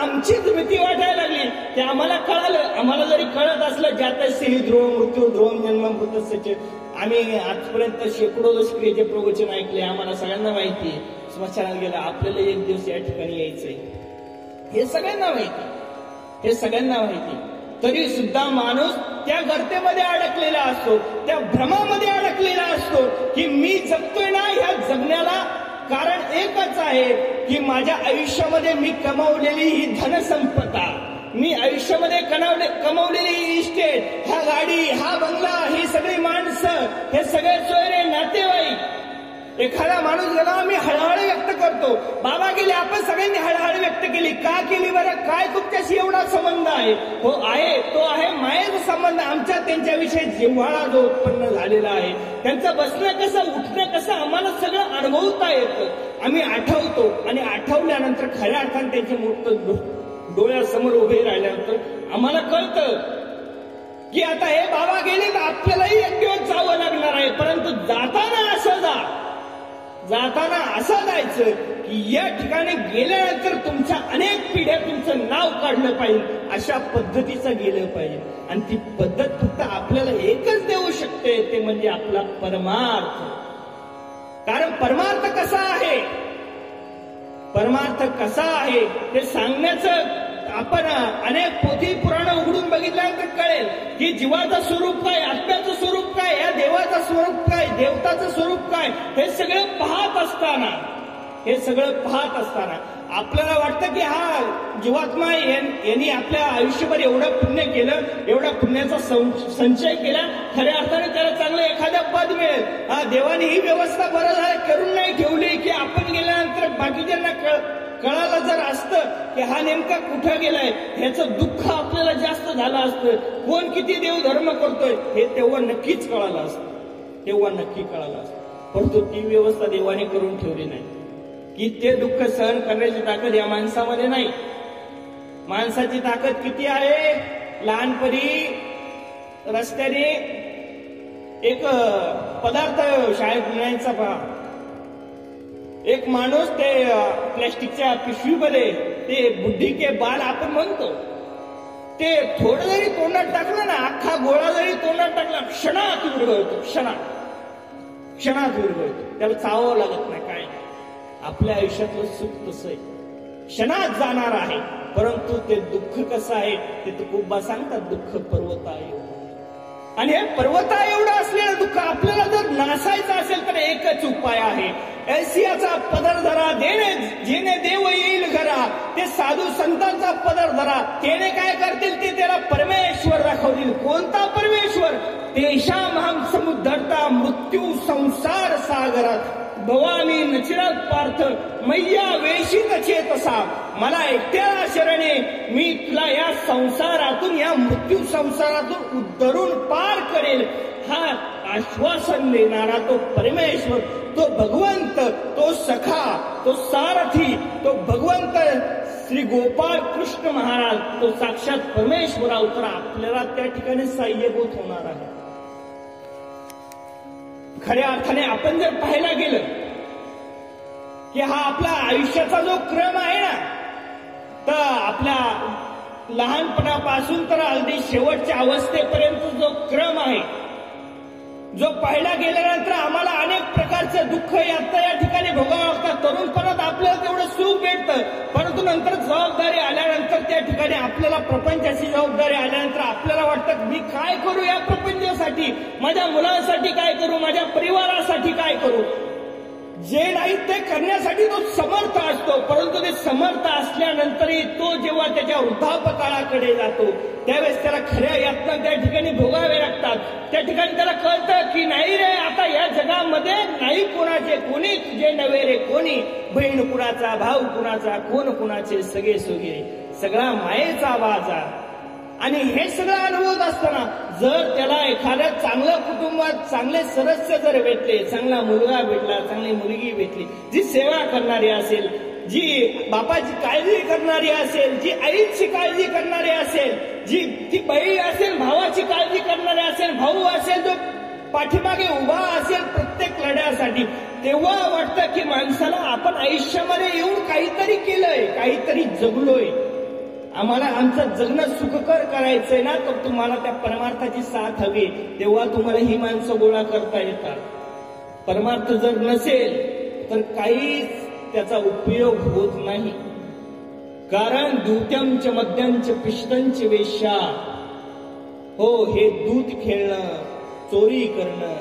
आमचीच भीती वाटायला लागली की आम्हाला कळालं. आम्हाला जरी कळत असलं जातस्यहि ध्रुव मृत्यू ध्रुवम जन्म मृतस्यच, आम्ही आजपर्यंत शेकडो दशके प्रवचन ऐकले, आम्हाला सगळ्यांना माहिती आहे स्मशानात गेला आपल्याला एक दिवस या ठिकाणी यायचंय. हे सगळ्यांना माहिती, हे सगळ्यांना माहिती. तरी सुद्धा माणूस त्या गर्तेमध्ये अडकलेला असतो, त्या भ्रमामध्ये अडकलेला असतो की मी जगतोय ना, ह्या जगण्याला कारण एकच आहे की माझ्या आयुष्यामध्ये मी कमावलेली ही धनसंपदा, मी आयुष्यामध्ये कमावलेली ही इस्टेट, हा गाडी, हा बंगला, ही सगळी माणसं, हे सगळे सोयरे नातेवाईक. एखादा माणूस गेला, मी हळहळ व्यक्त करतो. बाबा गेले, आपण सगळ्यांनी हळहळ व्यक्त केली. का केली बरं? काय तुमच्याशी एवढा संबंध आहे? हो आहे, तो आहे मायेचा संबंध. आमच्या त्यांच्याविषयी जिव्हाळा जो उत्पन्न झालेला आहे, त्यांचं बसणं कसं, उठणं कसं आम्हाला सगळं अनुभवता येतं. आम्ही आठवतो आणि आठवल्यानंतर खऱ्या अर्थाने त्यांचे मूर्त डोळ्यासमोर उभे राहिल्यानंतर आम्हाला कळतं की आता हे बाबा गेले तर आपल्यालाही एक दिवस जावं लागणार आहे. परंतु जाताना असं जायचं की या ठिकाणी गेल्यानंतर तुमच्या अनेक पिढ्या तुमचं नाव काढलं पाहिजे, अशा पद्धतीचं गेलं पाहिजे. आणि ती पद्धत फक्त आपल्याला एकच देऊ शकते, ते म्हणजे आपला परमार्थ. कारण परमार्थ कसा आहे, परमार्थ कसा आहे ते सांगण्याचं आपण अनेक पोथी पुराण उघडून बघितल्यानंतर कळेल की जीवाचं स्वरूप काय, आत्म्याचं स्वरूप काय, या देवाचं स्वरूप काय, देवताचं स्वरूप काय, हे सगळं पाहत असताना आपल्याला वाटतं की हा जीवात्मा यांनी आपल्या आयुष्यभर एवढं पुण्य केलं, एवढा पुण्याचा संचय केला, खऱ्या अर्थाने त्याला चांगलं एखादं पद मिळेल. हा, देवाने ही व्यवस्था बरं करून नाही ठेवली की आपण गेल्यानंतर बाकीच्यांना कळालं जर असतं की हा नेमका कुठं गेलाय, ह्याचं दुःख आपल्याला जास्त झालं असतं. कोण किती देवधर्म करतोय हे तेव्हा नक्कीच कळालं असतं, तेव्हा नक्की कळालं असतं. परंतु ती व्यवस्था देवाने करून ठेवली नाही की ते दुःख सहन करण्याची ताकद या माणसामध्ये नाही. माणसाची ताकद किती आहे? लहानपणी रस्त्याने एक पदार्थ शाळेत मिळायचा पहा, एक माणूस ते प्लॅस्टिकच्या पिशवीमध्ये ते बुड्ढी के बाल आपण म्हणतो, ते थोडं जरी तोंडात टाकलं ना, अख्खा गोळा जरी तोंडात टाकला, क्षणात विरघळतो, क्षणात विरघळतो. त्याला चावावं लागत नाही, काय. आपल्या आयुष्यातलं सुख तसं आहे, क्षणात जाणार आहे. परंतु ते दुःख कसं आहे ते तुकोबा सांगतात, दुःख पर्वता एवढं. आणि हे पर्वता एवढं असलेलं दुःख आपल्याला जर नासायचं असेल तर एकच उपाय आहे, ऐसियाचा पदर धरा, जेणे देव येईल घरा, ते साधू संतांचा पदर धरा. त्याने काय करतील ते त्याला परमेश्वर दाखवतील. कोणता परमेश्वर? तेषामहं समुद्धरता मृत्यू संसार सागरात भवानी नचिरात पार्थ मैया वेशित चेतसा. मला एकट्याला शरणे, मी तुला या संसारातून, या मृत्यू संसारातून उद्धरून पार करेल. हा आश्वासन देणारा तो परमेश्वर, तो भगवंत, तो सखा, तो सारथी, तो भगवंत श्री गोपाळ कृष्ण महाराज, तो साक्षात परमेश्वर अवतार आपल्याला त्या ठिकाणी सहाय्यभूत होणार आहे. खऱ्या अर्थाने आपण जर पाहायला गेलं की हा आपला आयुष्याचा जो क्रम आहे ना, तर आपल्या लहानपणापासून तर अगदी शेवटच्या अवस्थेपर्यंत जो क्रम आहे, जो पाहायला गेल्यानंतर आम्हाला अनेक प्रकारचं दुःख या ठिकाणी भोगावं लागतं. तरुणपणात आपल्याला तेवढं सुख भेटतं, परंतु नंतर जबाबदारी आल्यानंतर त्या ठिकाणी आपल्याला प्रपंचाची जबाबदारी आल्यानंतर आपल्याला वाटतं मी काय करू या प्रपंचासाठी, माझ्या मुलांसाठी काय करू, माझ्या परिवारासाठी काय करू. जे नाही ते करण्यासाठी तो समर्थ असतो, परंतु ते समर्थ असल्यानंतरही तो जेव्हा त्याच्या वृद्धापकाळाकडे जातो त्यावेळेस त्याला खऱ्या यातना त्या ठिकाणी भोगावे लागतात. त्या ठिकाणी त्याला कळतं की नाही रे, आता या जगामध्ये नाही कोणाचे कोणी तुझे नव्हे रे कोणी, बहीण कुणाचा, भाऊ कुणाचा, कोण कुणाचे, सगळे सोगे, सगळा मायेचा बाजार. आणि हे सगळं अनुभवत असताना जर त्याला एखाद्या चांगल्या कुटुंबात चांगले सदस्य जर भेटले, चांगला मुलगा भेटला, चांगली मुलगी भेटली, जी सेवा करणारी असेल, जी बापाची काळजी करणारी असेल, जी आईची काळजी करणारी असेल, जी ती बहीण असेल भावाची काळजी करणारी असेल, भाऊ असेल जो पाठीमागे उभा असेल प्रत्येक लढ्यासाठी, तेव्हा वाटतं की माणसाला आपण आयुष्यामध्ये येऊन काहीतरी केलंय, काहीतरी जगलोय. आम्हाला आमचं जगणं सुखकर करायचंय ना, तर तुम्हाला त्या परमार्थाची साथ हवी, तेव्हा तुम्हाला ही माणसं गोळा करता येतात. परमार्थ जर नसेल तर काहीच त्याचा उपयोग होत नाही. कारण दूत्यंच मद्यंच पिष्टंच वेश्या, हो हे दूत खेळणं, चोरी करणं,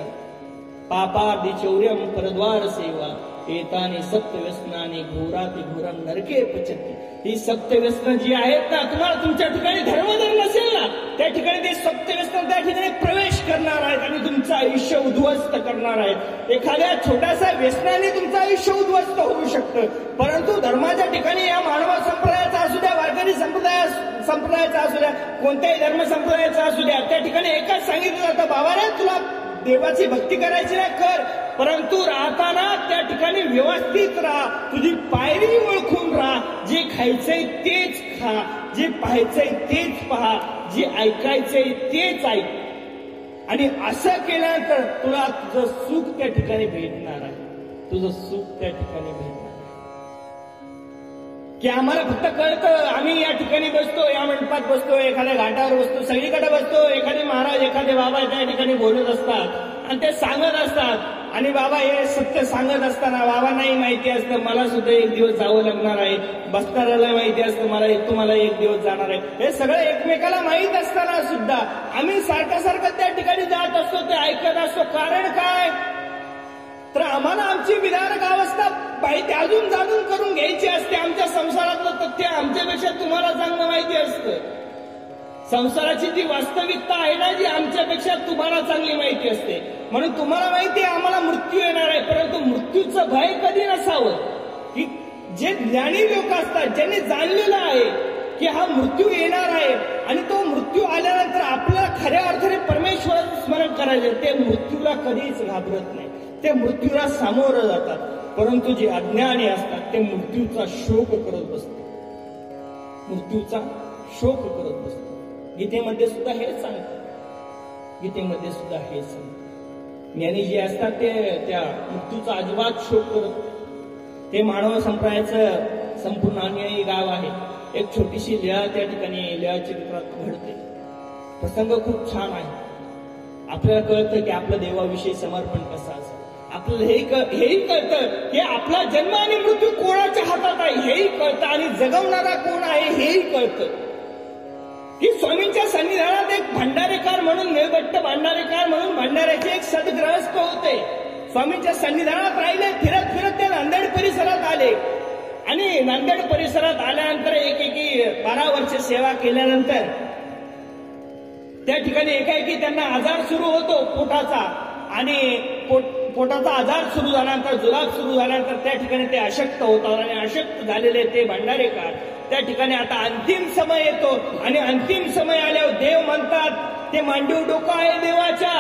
पापादि चौर्यम परद्वार सेवा, एतानी सप्तव्यसनानी घोराती घोरम नरके पचती. ही सप्तव्यसन जी आहेत ना, तुम्हाला तुमच्या ठिकाणी धर्म जर नसेल ना, त्या ठिकाणी ते सप्तव्यसन त्या ठिकाणी प्रवेश करणार आहेत आणि तुमचं आयुष्य उद्ध्वस्त करणार आहेत. एखाद्या छोट्याशा व्यसनाने तुमचं आयुष्य उद्ध्वस्त होऊ शकतं, परंतु धर्माच्या ठिकाणी या मानव संप्रदायाचा असू द्या, वारकरी संप्रदायाचा असू द्या, कोणत्याही धर्म संप्रदायाचा असू द्या, त्या ठिकाणी एकच सांगितलं जातं, बाबा रे तुला देवाची भक्ती करायची ना कर, परंतु राहताना त्या ठिकाणी व्यवस्थित राहा, तुझी पायरी ओळखून राहा, जे खायचंय तेच खा, जे पाहायचंय तेच पहा, जे ऐकायचंय तेच ऐक. आणि असं केल्यानंतर तुला तुझं सुख त्या ठिकाणी भेटणार आहे, तुझं सुख त्या ठिकाणी भेटणार आहे. की आम्हाला फक्त कळतं, आम्ही या ठिकाणी बसतो, या मंडपात बसतो, एखाद्या घाटावर बसतो, सगळीकडे बसतो, एखादे महाराज एखादे बाबा त्या ठिकाणी बोलत असतात आणि ते सांगत असतात, आणि बाबा हे सत्य सांगत असताना बाबांनाही माहिती असतं मला सुद्धा एक दिवस जावं लागणार आहे, बसणाऱ्याला माहिती असतं तुम्हाला एक दिवस जाणार आहे. हे सगळं एकमेकाला माहीत असताना सुद्धा आम्ही सारखं त्या ठिकाणी जात असतो, ते ऐकत असतो. कारण काय? तर आम्हाला आमची विधारक अवस्था माहिती अजून जाणून करून घ्यायची असते. आमच्या संसारातलं तथ्य आमच्यापेक्षा तुम्हाला चांगलं माहिती असतं. संसाराची जी वास्तविकता आहे ना, जी आमच्यापेक्षा तुम्हाला चांगली माहिती असते. म्हणून तुम्हाला माहिती आहे आम्हाला मृत्यू येणार आहे, परंतु मृत्यूचं भय कधी नसावं. की जे ज्ञानी लोक असतात, ज्यांनी जाणलेलं आहे की हा मृत्यू येणार आहे आणि तो मृत्यू आल्यानंतर आपल्याला खऱ्या अर्थाने परमेश्वराचं स्मरण करायचं, ते मृत्यूला कधीच घाबरत नाही, ते मृत्यूला सामोरं जातात. परंतु जे अज्ञानी असतात ते मृत्यूचा शोक करत बसतात, मृत्यूचा शोक करत बसतात. गीतेमध्ये सुद्धा हेच सांगतात, गीतेमध्ये सुद्धा हेच सांगतात. ज्ञानी जे असतात ते त्या मृत्यूचा अजिबात शोक करत. ते मानव संप्रदायाचं संपूर्ण अन्यायी गाव आहे. एक छोटीशी लीळा त्या ठिकाणी लीळा चरित्रात घडते. प्रसंग खूप छान आहे. आपल्याला कळतं की आपलं देवाविषयी समर्पण कसं असतं. आपल्याला हेही कळतं की आपला जन्म आणि मृत्यू कोणाच्या हातात आहे हेही कळतं, आणि जगवणारा कोण आहे हेही कळतं. की स्वामींच्या सन्निधानात एक भंडारेकार म्हणून, निळबट्ट भंडारेकार म्हणून भंडाऱ्याचे एक सद्ग्रहस्थ होते. स्वामींच्या सन्निधानात राहिले, फिरत फिरत ते नांदेड परिसरात आले, आणि नांदेड परिसरात आल्यानंतर सेवा केल्यानंतर त्या ठिकाणी एकाएकी त्यांना आजार सुरू होतो पोटाचा, आणि पोटाचा आजार सुरू झाल्यानंतर, जुलाब सुरू झाल्यानंतर त्या ठिकाणी ते अशक्त होतात, आणि अशक्त झालेले ते भंडारेकार त्या ठिकाणी आता अंतिम समय येतो, आणि अंतिम समय आल्यावर देव म्हणतात, ते मांडीव डोकं आहे देवाच्या,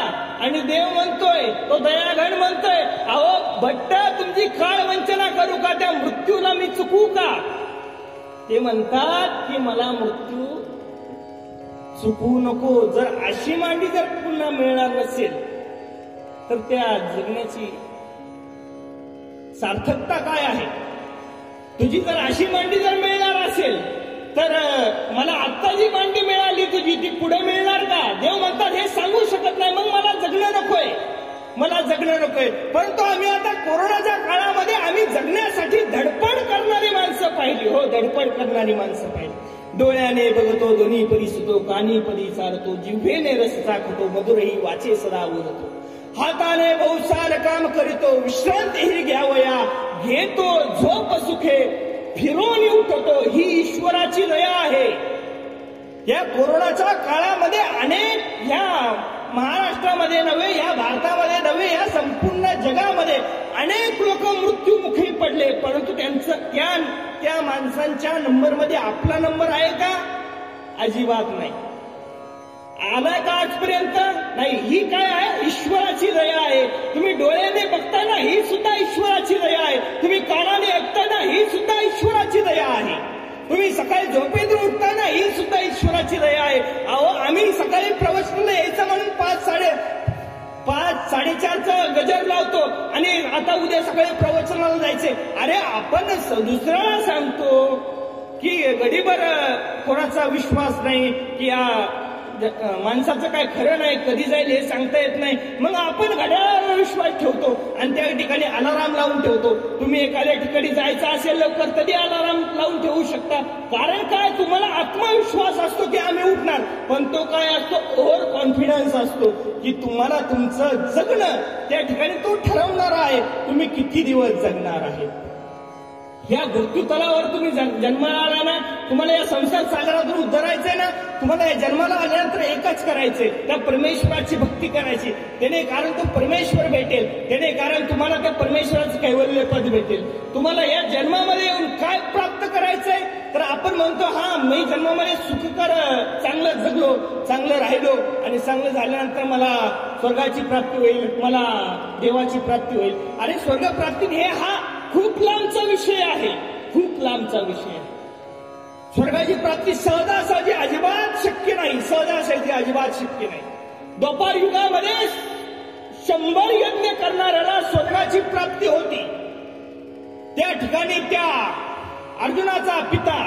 आणि देव म्हणतोय, तो दयाघन म्हणतोय, अहो भट्ट तुमची काळ वंचना करू का, त्या मृत्यूला मी चुकू का? ते म्हणतात की मला मृत्यू चुकवू नको. जर अशी मांडी जर पुन्हा मिळणार नसेल तर त्या जगण्याची सार्थकता काय आहे? तुझी जर अशी मांडी जर मिळणार असेल तर मला आत्ता जी मांडी मिळाली तुझी ती पुढे मिळणार का? देव म्हणतात हे सांगू शकत नाही, मग मला जगणं नकोय, मला जगणं नकोय. परंतु आम्ही आता कोरोनाच्या काळामध्ये आम्ही जगण्यासाठी धडपड करणारी माणसं पाहिली. हो, धडपड करणारी माणसं पाहिली. डोळ्याने बघतो, दोन्ही परिसुतो, कानी पदी चालतो, जिव्हेने रस चाखतो, मधुरही वाचे सदा बोलतो, हाताने बहुसार काम करीतो, विश्रांतीही घ्यावया, घेतो झोप सुखे, फिरून उठतो, ही ईश्वराची दया आहे. या कोरोनाच्या काळामध्ये अनेक, ह्या महाराष्ट्रामध्ये नव्हे, या भारतामध्ये नव्हे, या संपूर्ण जगामध्ये अनेक लोक मृत्यूमुखी पडले, परंतु त्यांचं त्या माणसांच्या नंबरमध्ये आपला नंबर आहे का? अजिबात नाही. आलाय का आजपर्यंत? नाही. ही काय आहे? ईश्वराची दया आहे. तुम्ही डोळ्याने बघताना ही सुद्धा ईश्वराची दया आहे. तुम्ही कानाने ऐकताना ही सुद्धा ईश्वराची दया आहे. तुम्ही सकाळी झोपेतून उठताना ही सुद्धा ईश्वराची दया आहे. अहो, आम्ही सकाळी प्रवचनाला यायचं म्हणून 5-4:30 गजर लावतो, आणि आता उद्या सकाळी प्रवचनाला जायचे. अरे आपण दुसऱ्याला सांगतो की गडीभर कोणाचा विश्वास नाही, की माणसाचं काय खरं नाही, कधी जाईल हे सांगता येत नाही, मग आपण घड्याळावर विश्वास ठेवतो आणि त्या ठिकाणी अलाराम लावून ठेवतो. तुम्ही एखाद्या ठिकाणी जायचं असेल लवकर, कधी अलाराम लावून ठेवू शकता. कारण काय? तुम्हाला आत्मविश्वास असतो की आम्ही उठणार, पण तो काय असतो? ओव्हर कॉन्फिडन्स असतो की तुम्हाला तुमचं जगणं त्या ठिकाणी तो ठरवणार आहे, तुम्ही किती दिवस जगणार आहे. या मृत्यूतलावर तुम्ही जन्माला आला ना, तुम्हाला या संसार सागरातून उद्धरायचंय ना, तुम्हाला या जन्माला आल्यानंतर एकच करायचंय, त्या परमेश्वराची भक्ती करायची. त्याने कारण तो परमेश्वर भेटेल, त्याने कारण तुम्हाला त्या परमेश्वराचं कैवल्य पद भेटेल. तुम्हाला या जन्मामध्ये येऊन काय प्राप्त करायचंय? तर आपण म्हणतो हा, मी जन्मामध्ये सुखकर चांगलं जगलो, चांगलं राहिलो, आणि चांगलं झाल्यानंतर मला स्वर्गाची प्राप्ती होईल, मला देवाची प्राप्ती होईल. अरे स्वर्ग प्राप्ती हे हा खूप लांबचा विषय आहे, खूप लांबचा विषय आहे. स्वर्गाची प्राप्ती सहजासहजी अजिबात शक्य नाही, सहजासहजी अजिबात शक्य नाही. द्वापार युगामध्ये 100 यज्ञ करणाऱ्याला स्वर्गाची प्राप्ती होती. त्या ठिकाणी त्या अर्जुनाचा पिता,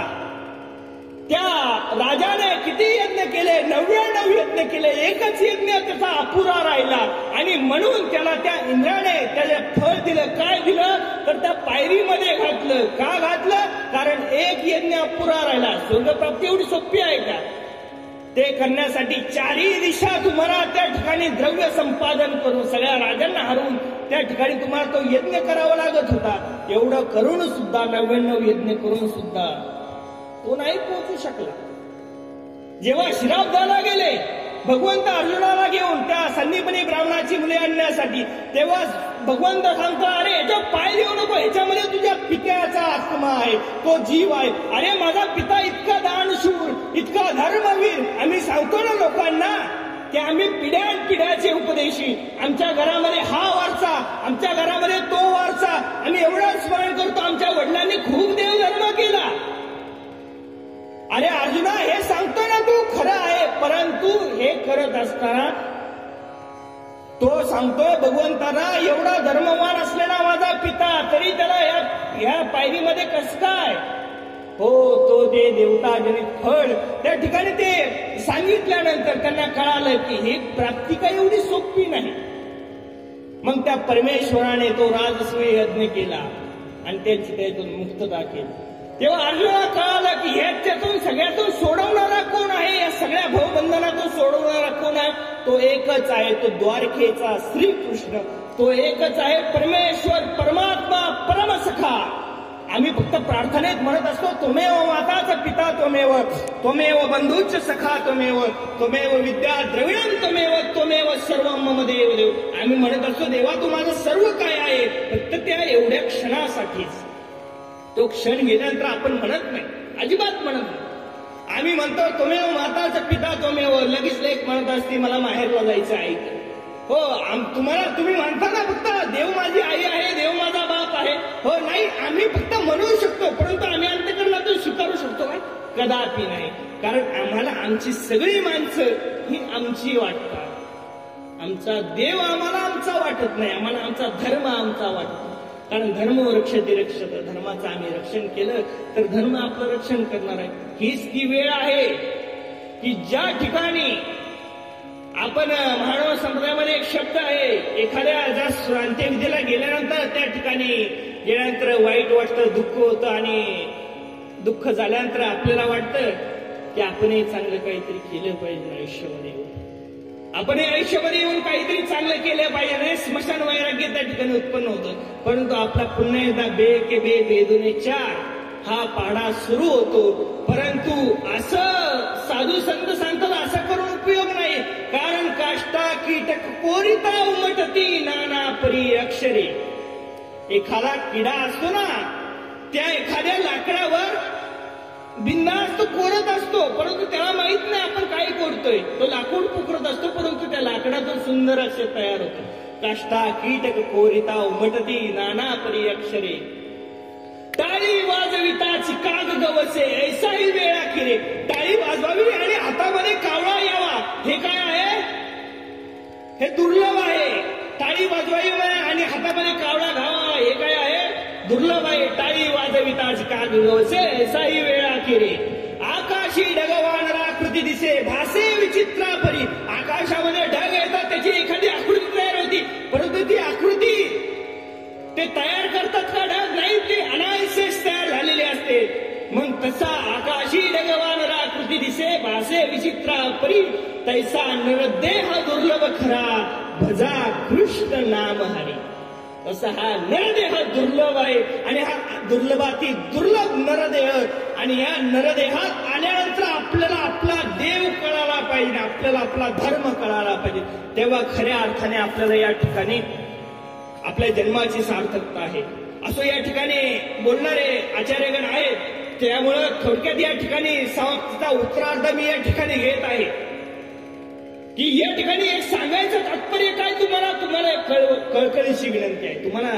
त्या राजाने किती यज्ञ केले? 99 यज्ञ केले, एकच यज्ञ त्याचा अपुरा राहिला, आणि म्हणून त्याला त्या इंद्राने त्याला फळ दिलं. काय दिलं? तर त्या पायरीमध्ये घातलं. का घातलं? कारण एक यज्ञ अपुरा राहिला. स्वर्गप्राप्ती एवढी सोपी आहे का? ते करण्यासाठी 4ही दिशा तुम्हाला त्या ठिकाणी द्रव्य संपादन करून, सगळ्या राजांना हरवून त्या ठिकाणी तुम्हाला तो यज्ञ करावा लागत होता. एवढं करून सुद्धा, 99 यज्ञ करून सुद्धा तो नाही पोहोचू शकला. जेव्हा शिराब्दाला गेले भगवंत अर्जुनाला घेऊन त्या संदीपनी ब्राह्मणाची मुले आणण्यासाठी, तेव्हा भगवंत सांगतो, अरे याच्या पाय देऊ नको, ह्याच्यामध्ये तुझ्या पित्याचा आत्मा आहे, तो जीव आहे. अरे माझा पिता इतका दानशूर, इतका धर्मवीर. आम्ही सांगतो ना लोकांना की आम्ही पिढ्याचे उपदेशी, आमच्या घरामध्ये हा वारसा, आमच्या घरामध्ये तो वारसा, आम्ही एवढं स्मरण करतो, आमच्या वडिलांनी खूप देवधर्म केला. अरे अर्जुना, हे सांगतो ना तू खरं आहे, परंतु हे करत असताना तो सांगतोय भगवंताना, एवढा धर्मवान असलेला माझा पिता, तरी त्याला या पायरीमध्ये कसं काय? हो, तो ते देवता जनित फळ. त्या ठिकाणी ते सांगितल्यानंतर त्यांना कळालं की ही प्राप्ती काही एवढी सोपी नाही. मग त्या परमेश्वराने तो राजसूय यज्ञ केला आणि त्यांची त्यातून मुक्तता केली. तेव्हा अर्जुनाला कळालं की ह्याच्यातून सगळ्यातून सोडवणारा कोण आहे, या सगळ्या भवबंधनातून सोडवणारा कोण आहे? तो एकच आहे, तो द्वारकेचा श्रीकृष्ण, तो एकच आहे परमेश्वर, परमात्मा, परमसखा. आम्ही फक्त प्रार्थनेत म्हणत असतो, तुम्हेव माताचा पिता, त्वमेव त्वमेव बंधूच सखा त्वमेव त्वमेव विद्या द्रविणं त्वमेव सर्व मम देव देव. आम्ही म्हणत असतो देवा तू माझं सर्व काय आहे, फक्त त्या एवढ्या क्षणासाठीच. तो क्षण गेल्यानंतर आपण म्हणत नाही, अजिबात म्हणत नाही. आम्ही म्हणतो त्वमेव माताचा पिता त्वमेव, लगेच लेख म्हणत असते मला माहेरला जायचं आहे. हो तुम्ही म्हणता ना फक्त देव माझी आई आहे, देव माझा बाप आहे. हो नाही, आम्ही फक्त म्हणू शकतो, परंतु आम्ही अंतःकरणातून स्वीकारू शकतो का? कदापि नाही. कारण आम्हाला आमची सगळी माणसं ही आमची वाटतात. आमचा देव आम्हाला आमचा वाटत नाही, आम्हाला आमचा धर्म आमचा वाटतो. कारण धर्म रक्षते रक्षत, धर्माचं आम्ही रक्षण केलं तर धर्म आपलं रक्षण करणार आहे. हीच ती वेळ आहे की ज्या ठिकाणी आपण महानव संप्रदायामध्ये एक शब्द आहे, एखाद्या अंत्यविधीला गेल्यानंतर त्या ठिकाणी गेल्यानंतर वाईट वाटतं, दुःख होतं आणि दुःख झाल्यानंतर आपल्याला वाटतं की आपणही चांगलं काहीतरी केलं पाहिजे आयुष्यामध्ये. आपण आयुष्यामध्ये येऊन काहीतरी चांगलं केलं पाहिजे. स्मशान वैराग्य त्या ठिकाणी उत्पन्न होतं. परंतु आपला पुन्हा एकदा बे के बे बेदुने चार हा पाढा सुरू होतो. परंतु असं साधू संत सांगतात असं करून उपयोग नाही. कारण काष्टा कीटक कोरिता उमटती नाना परी अक्षरे. एखादा किडा असतो ना, त्या एखाद्या लाकडावर बिंदास तो कोरत असतो, परंतु त्याला माहित नाही आपण काय कोरतोय. तो लाकूड पुकरत असतो, परंतु त्या लाकडातून सुंदर असे तयार होते. काष्टा कीटक कोरिता उमटती नाना परी अक्षरे. टाळी वाजविताची काग गवसे ऐसाही वेळा किरे. टाळी वाजवावी आणि हातामध्ये कावळा यावा, हे काय आहे? हे दुर्लभ आहे. टाळी वाजवावी आणि हातामध्ये कावळा घावा, हे काय आहे? दुर्लभ आहे. टाळी वाजविताची काग गवसे ऐसाही वेळा किरे. आकाशी ढगवानरा कृती दिसे भासे विचित्रा परी. आकाशामध्ये ढग येतात, त्याची एखादी आकृती तयार होती, परंतु ती आकृती ते तयार करतात का? ढग नाही, ते अनायसेच तयार झालेले असते. मग तसा आकाशी ढगवानरा कृती दिसे भासे विचित्रा परी. तैसा नरदेह दुर्लभ खरा भजा कृष्ण नाम हरी. तसा हा नरदेह दुर्लभ आहे आणि हा दुर्लभाती दुर्लभ नरदेह. आणि या नरदेहात आल्यानंतर आपल्याला आपला देव कळाला पाहिजे, आपल्याला आपला धर्म कळाला पाहिजे. तेव्हा खऱ्या अर्थाने आपल्याला या ठिकाणी आपल्या जन्माची सार्थकता आहे. असं या ठिकाणी बोलणारे आचार्यगण आहेत. त्यामुळं थोडक्यात या ठिकाणी समाप्तीचा उत्तरार्ध मी या ठिकाणी घेत आहे की या ठिकाणी एक सांगायचं तात्पर्य काय, तुम्हाला कळकळीची विनंती आहे. तुम्हाला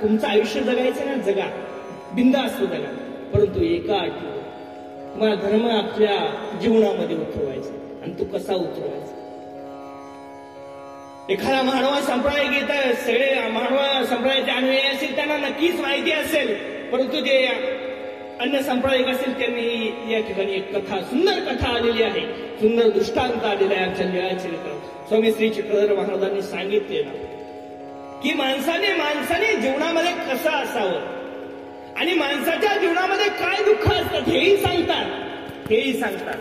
तुमचं आयुष्य जगायचं ना, जगा, बिनधास्त जगा, परंतु एका आठवण तुम्हाला धर्म आपल्या जीवनामध्ये उतरवायचा. आणि तो कसा उतरवायचा? एखादा मानवा संप्रदाय घेत, सगळे मानवा संप्रदायाचे अनुयायी असेल त्यांना नक्कीच माहिती असेल, परंतु जे अन्य सांप्रदायिक असेल त्यांनी या ठिकाणी एक कथा, सुंदर कथा आलेली आहे, सुंदर दृष्टांत आलेला आहे आमच्या लीळाचरित्रात. स्वामी श्री चक्रधर महाराजांनी सांगितलेलं की माणसाने जीवनामध्ये कसं असावं आणि माणसाच्या जीवनामध्ये काय दुःख असतात हेही सांगतात.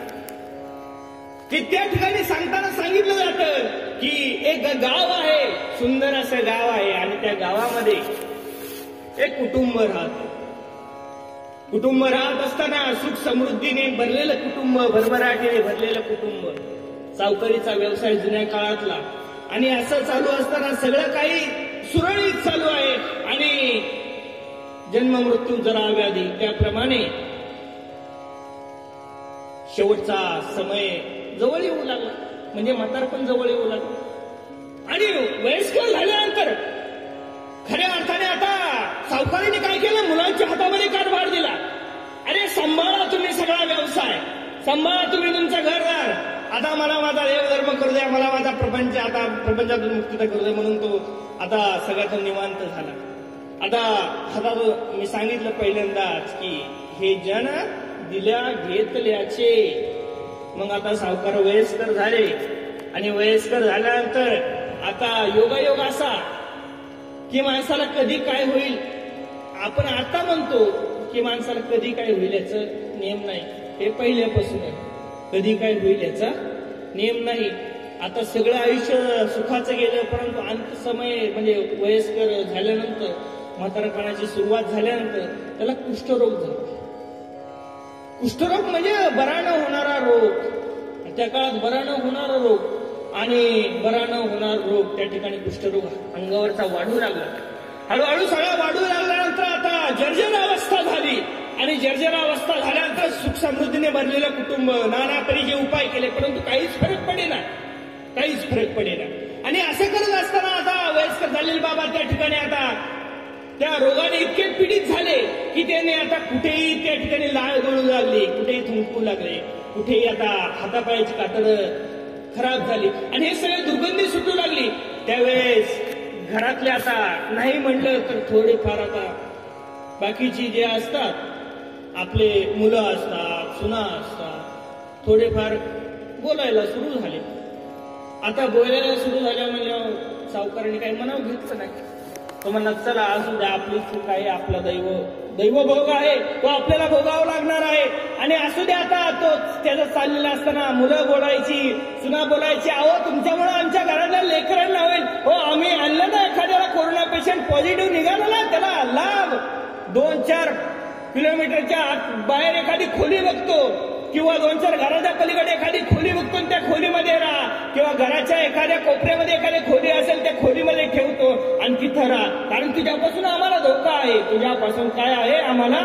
की त्या ठिकाणी सांगताना सांगितलं जातं की एक गाव आहे, सुंदर असं गाव आहे आणि त्या गावामध्ये एक कुटुंब राहतं. कुटुंब राहत असताना सुख समृद्धीने भरलेलं कुटुंब, भरभराटीने भरलेलं कुटुंब, सावकारीचा व्यवसाय जुन्या काळातला, आणि असं चालू असताना सगळं काही सुरळीत चालू आहे. आणि जन्म मृत्यू जरा व्याधी त्याप्रमाणे शेवटचा समय जवळ येऊ लागला, म्हणजे म्हातारपण जवळ येऊ लागलं. आणि वयस्कर झाल्यानंतर खऱ्या अर्थाने आता सावकारीने काय केलं, मुलांच्या हातामध्ये कारभार दिला. अरे सांभाळा तुम्ही सगळा व्यवसाय, सांभाळा तुम्ही तुमचं घरदार, आता मला माझा देवधर्म करू द्या, मला माझा प्रपंच, आता प्रपंचातून मुक्तता करू द्या, म्हणून तो आता सगळ्यातून निवांत झाला. आता मी सांगितलं पहिल्यांदाच की हे जन दिल्या घेतल्याचे. मग आता सावकार वयस्कर झाले आणि वयस्कर झाल्यानंतर आता योगायोग असा की माणसाला कधी काय होईल, आपण आता म्हणतो की माणसाला कधी काय होईल याचा नियम नाही. हे पहिल्यापासून आहे, कधी काय होईल याचा नियम नाही. आता सगळं आयुष्य सुखाचं गेलं, परंतु अंत समय म्हणजे वयस्कर झाल्यानंतर, म्हातारपणाची सुरुवात झाल्यानंतर त्याला कुष्ठरोग झाला. कुष्ठरोग म्हणजे बरा न होणारा रोग, त्या काळात बरा न होणारा रोग आणि बरा न होणारा रोग, त्या ठिकाणी कुष्ठरोग अंगावरचा वाढू लागला. हळूहळू सगळा वाढू लागल्यानंतर आता जर्जरावस्था झाली आणि जर्जरावस्था झाल्यानंतर सुख समृद्धीने भरलेलं कुटुंब, नाना परीचे उपाय केले, परंतु काहीच फरक पडेना, काहीच फरक पडेना. आणि असं करत असताना आता वयस्कर झालेले बाबा त्या ठिकाणी आता त्या रोगाने इतके पीडित झाले की त्याने आता कुठेही त्या ठिकाणी लाळ गळू लागली, कुठेही थुंकू लागले, कुठेही आता हातापायाची कातडं खराब झाली आणि हे सगळे दुर्गंधी सुटू लागली. त्यावेळेस घरातले आता नाही म्हणलं तर थोडेफार आता बाकीची जे असतात आपले मुलं असतात, सुना असतात, थोडेफार बोलायला सुरू झाले. आता बोलायला सुरू झाल्या म्हणजे सावकारांनी काही मनाव घेतलं नाही. तो म्हणला चला असू द्या, आपली चूक आहे, आपला दैवभोग आहे, तो आपल्याला भोगावं लागणार आहे आणि असू द्या. आता तो त्याचं चाललेलं असताना मुलं बोलायची, सुना बोलायची, अहो तुमच्यामुळे आमच्या घरातल्या लेकरांना होईल, हो आम्ही आणलं ना एखाद्याला कोरोना पेशंट पॉझिटिव्ह निघाला ना त्याला लाभ 2-4 किलोमीटरच्या बाहेर एखादी खोली बघतो किंवा 2-4 घराच्या पलीकडे एखादी खोली बघतो त्या खोलीमध्ये राहा किंवा घराच्या एखाद्या कोपऱ्यामध्ये एखादी खोली असेल त्या खोलीमध्ये ठेवतो आणि तिथं राहा, कारण तुझ्यापासून आम्हाला धोका आहे. तुझ्यापासून काय आहे, आम्हाला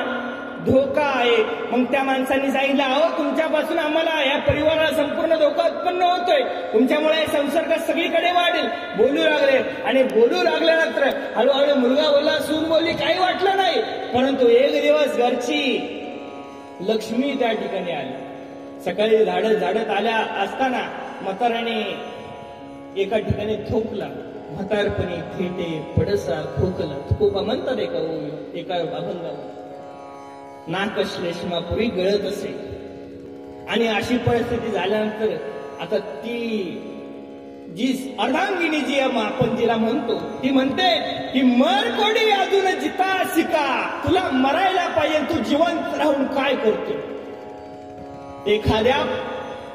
धोका आहे. मग त्या माणसांनी सांगितलं अहो तुमच्यापासून आम्हाला या परिवाराला संपूर्ण धोका उत्पन्न होतोय, तुमच्यामुळे संसर्ग सगळीकडे वाढेल. बोलू लागले आणि बोलू लागल्यानंतर हळूहळू मुलगा बोलला, सून बोलली, काही वाटलं नाही. परंतु एक दिवस घरची लक्ष्मी त्या ठिकाणी आली. सकाळी झाडत आल्या असताना म्हाताराने एका ठिकाणी थोकला. म्हातारपणी थेटे पडसा खोकला, थोपा म्हणतात एका अभंगावर. नाक श्लेष्मापुरी गळत असे आणि अशी परिस्थिती झाल्यानंतर आता ती जी अर्धांगिनी जी आपण तिला म्हणतो ती म्हणते की मर कोडी अजून जिता शिका, तुला मरायला पाहिजे, तू जिवंत राहून काय करतो. एखाद्या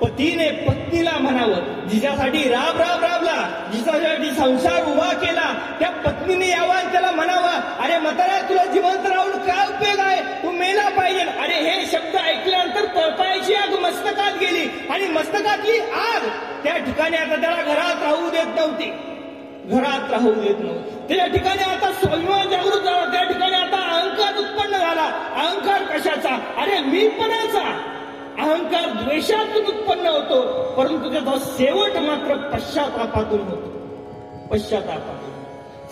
पतीने पत्नीला म्हणावं, जिच्यासाठी राबला, जिच्यासाठी संसार उभा केला, त्या पत्नीने यावं त्याला म्हणावं, अरे म्हातारा तुला जिवंत राहून काय उपयोग आहे, तू मेला पाहिजे. अरे हे शब्द ऐकल्यानंतर तळपायाची आग मस्तकात गेली आणि मस्तकातली आग त्या ठिकाणी आता त्याला घरात राहू देत नव्हती. त्या ठिकाणी आता स्वाभिमान जागृत झाला. त्या ठिकाणी आता अहंकार उत्पन्न झाला. अहंकार कशाचा, अरे मीपणाचा अहंकार द्वेषातून उत्पन्न होतो, परंतु त्याचा शेवट मात्र पश्चातापातून होतो.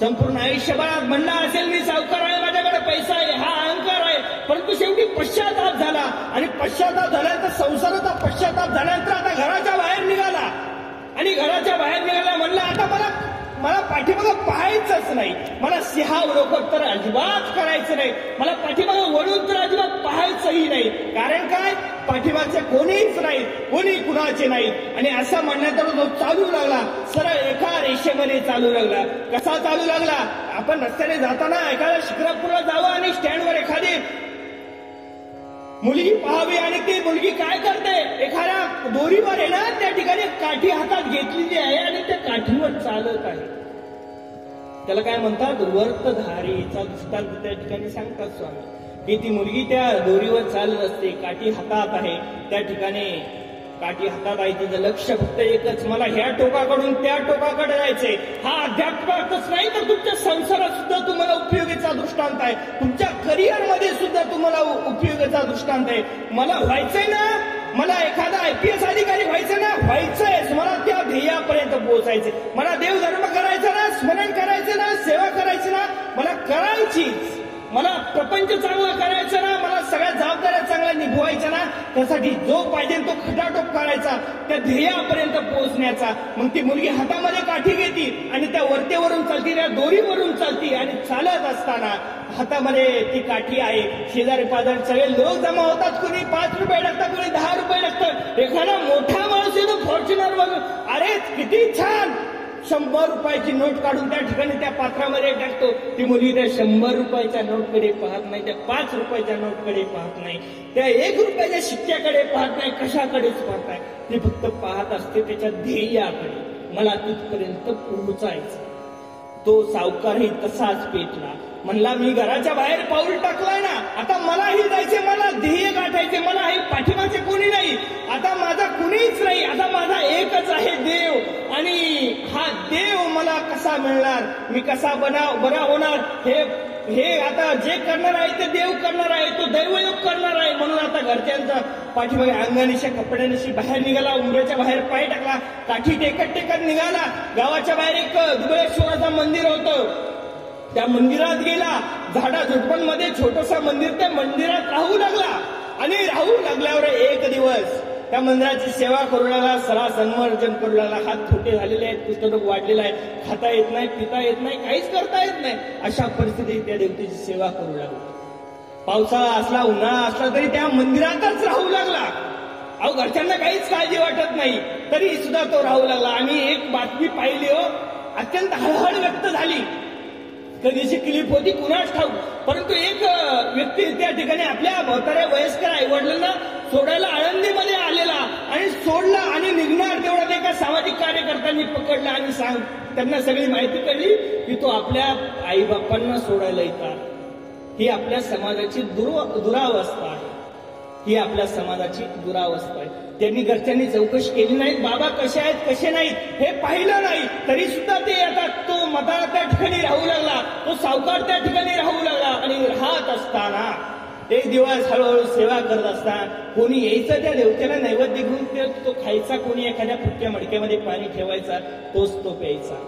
संपूर्ण आयुष्यभरात म्हणला असेल मी सावकार आहे, माझ्याकडे पैसा आहे, हा अहंकार आहे, परंतु शेवटी पश्चाताप झाला आणि पश्चाताप झाल्यानंतर संसाराचा पश्चाताप झाल्यानंतर आता घराच्या बाहेर निघाला आणि घराच्या बाहेर निघाला म्हणलं आता मला पाठीमागं पाहायचंच नाही, मला सिंहावलोकन तर अजिबात करायचं नाही, मला पाठीमागं वळून तर अजिबात पाहायचंही नाही. कारण काय, पाठीमागचे कोणीच नाहीत, कोणी कुणाचे नाहीत. आणि असं म्हणण्यात तो चालू लागला, सरळ एका रेषेमध्ये चालू लागला. कसा चालू लागला, आपण रस्त्याने जाताना एखाद्या शिक्रापूरला जावं आणि स्टँडवर एखादी मुलगी पाहावी आणि ती मुलगी काय करते, एखाद्या दोरीवर आहे ना त्या ठिकाणी काठी हातात घेतलेली आहे आणि त्या काठीवर चालत आहे. त्याला काय म्हणतात, वर्तधारीचा दृष्टांत त्या ठिकाणी सांगतात स्वामी, की ती मुलगी त्या दोरीवर चालत असते, काठी हातात आहे, त्या ठिकाणी काठी हातात आहे, तिचं लक्ष फक्त एकच, मला ह्या टोकाकडून त्या टोकाकडे जायचंय. हा अध्यात्मातच नाही तर तुमच्या संसारात सुद्धा तुम्हाला उपयोगीचा दृष्टांत आहे, तुमच्या करिअर मध्ये सुद्धा तुम्हाला उपयोगाचा दृष्टांत आहे. मला व्हायचंय ना, मला एखादा IPS अधिकारी व्हायचं ना, व्हायचंय, मला त्या ध्येयापर्यंत पोहोचायचंय, मला देवधर्म करायचा ना, स्मरण करायचं ना, सेवा करायची ना, मला करायचीच, मला प्रपंच चांगला करायचा ना, मला सगळ्या जबाबदाऱ्या चांगल्या निभवायच्या ना, त्यासाठी जो पाहिजे तो खटाटोप करायचा, त्या ध्येयापर्यंत पोहोचण्याचा. मग ती मुलगी हातामध्ये काठी घेती आणि त्या वरतेवरून चालती, त्या दोरीवरून चालती आणि चालत असताना हातामध्ये ती काठी आहे. शेजारी पाजारी सगळे लोक जमा होतात, कोणी 5 रुपये टाकतात, कोणी 10 रुपये टाकतात. एखादा मोठा माणूस येतो फॉर्च्युनर बघून, अरे किती छान, 100 रुपयाची नोट काढून त्या ठिकाणी त्या पात्रामध्ये टाकतो. ती मुलगी त्या 100 रुपयाच्या नोटकडे पाहत नाही, त्या 5 रुपयाच्या नोटकडे पाहत नाही, त्या 1 रुपयाच्या शिक्क्याकडे पाहत नाही, कशाकडेच पाहत नाही, ती फक्त पाहत असते त्याच्या ध्येयाकडे, मला तिथपर्यंत पोहोचायचं. तो सावकारही तसाच पेटला. म्हणला मी घराच्या बाहेर पाऊल टाकलाय ना, आता मलाही जायचे, मला ध्येय गाठायचे, मला हे पाठीमागे कोणी नाही, आता माझा कुणीच नाही, आता माझा एकच आहे देव. आणि हा देव मला कसा मिळणार, मी कसा बरा होणार, हे आता जे करणार आहे ते देव करणार आहे, तो दैवयोग करणार आहे. म्हणून आता घरच्यांचा पाठीमागे अंगानीच्या कपड्यानिशी बाहेर निघाला, उंबऱ्याच्या बाहेर पाय टाकला, काठी टेकत टेकत निघाला. गावाच्या बाहेर एक दुबळेश्वराचं मंदिर होतं, त्या मंदिरात गेला. झाडा झुडपांमध्ये छोटंसं मंदिर, त्या मंदिरात राहू लागला. आणि राहू लागल्यावर एक दिवस त्या मंदिराची सेवा करू लागला, सरा संवर्जन करू लागला. हात छोटे झालेले आहेत, कुष्ठरोग वाढलेला आहे, खाता येत नाही, पिता येत नाही, काहीच करता येत नाही. अशा परिस्थितीत त्या देवतेची सेवा करू लागला. पावसाळा असला, उन्हाळा असला तरी त्या मंदिरातच राहू लागला. अहो, घरच्यांना काहीच काळजी वाटत नाही, तरी सुद्धा तो राहू लागला. आणि एक बातमी पाहिली हो, अत्यंत हळहळ व्यक्त झाली. कधीची क्लिप होती कुणाच ठाऊक, परंतु एक व्यक्ती त्या ठिकाणी आपल्या म्हाताऱ्या वयस्कर आई वडिलांना सोडायला आळंदीमध्ये आलेला आणि सोडला आणि निघणार तेवढा एका सामाजिक कार्यकर्त्यांनी पकडला आणि त्यांना सगळी माहिती कळली की तो आपल्या आई बापांना सोडायला येतात. ही आपल्या समाजाची दुरावस्था आहे, ही आपल्या समाजाची दुरावस्था आहे. त्यांनी घरच्यांनी चौकशी केली नाही, बाबा कसे आहेत कसे नाहीत हे पाहिलं नाही, तरी सुद्धा ते आता तो म्हातारा त्या ठिकाणी राहू लागला, तो सावकार त्या ठिकाणी राहू लागला. आणि राहत असताना एक दिवस हळूहळू सेवा करत असताना कोणी यायचं, त्या देवतेला नैवेद्य घेऊन तो खायचा, कोणी एखाद्या फुटक्या मडक्यामध्ये पाणी ठेवायचा, तोच तो प्यायचा.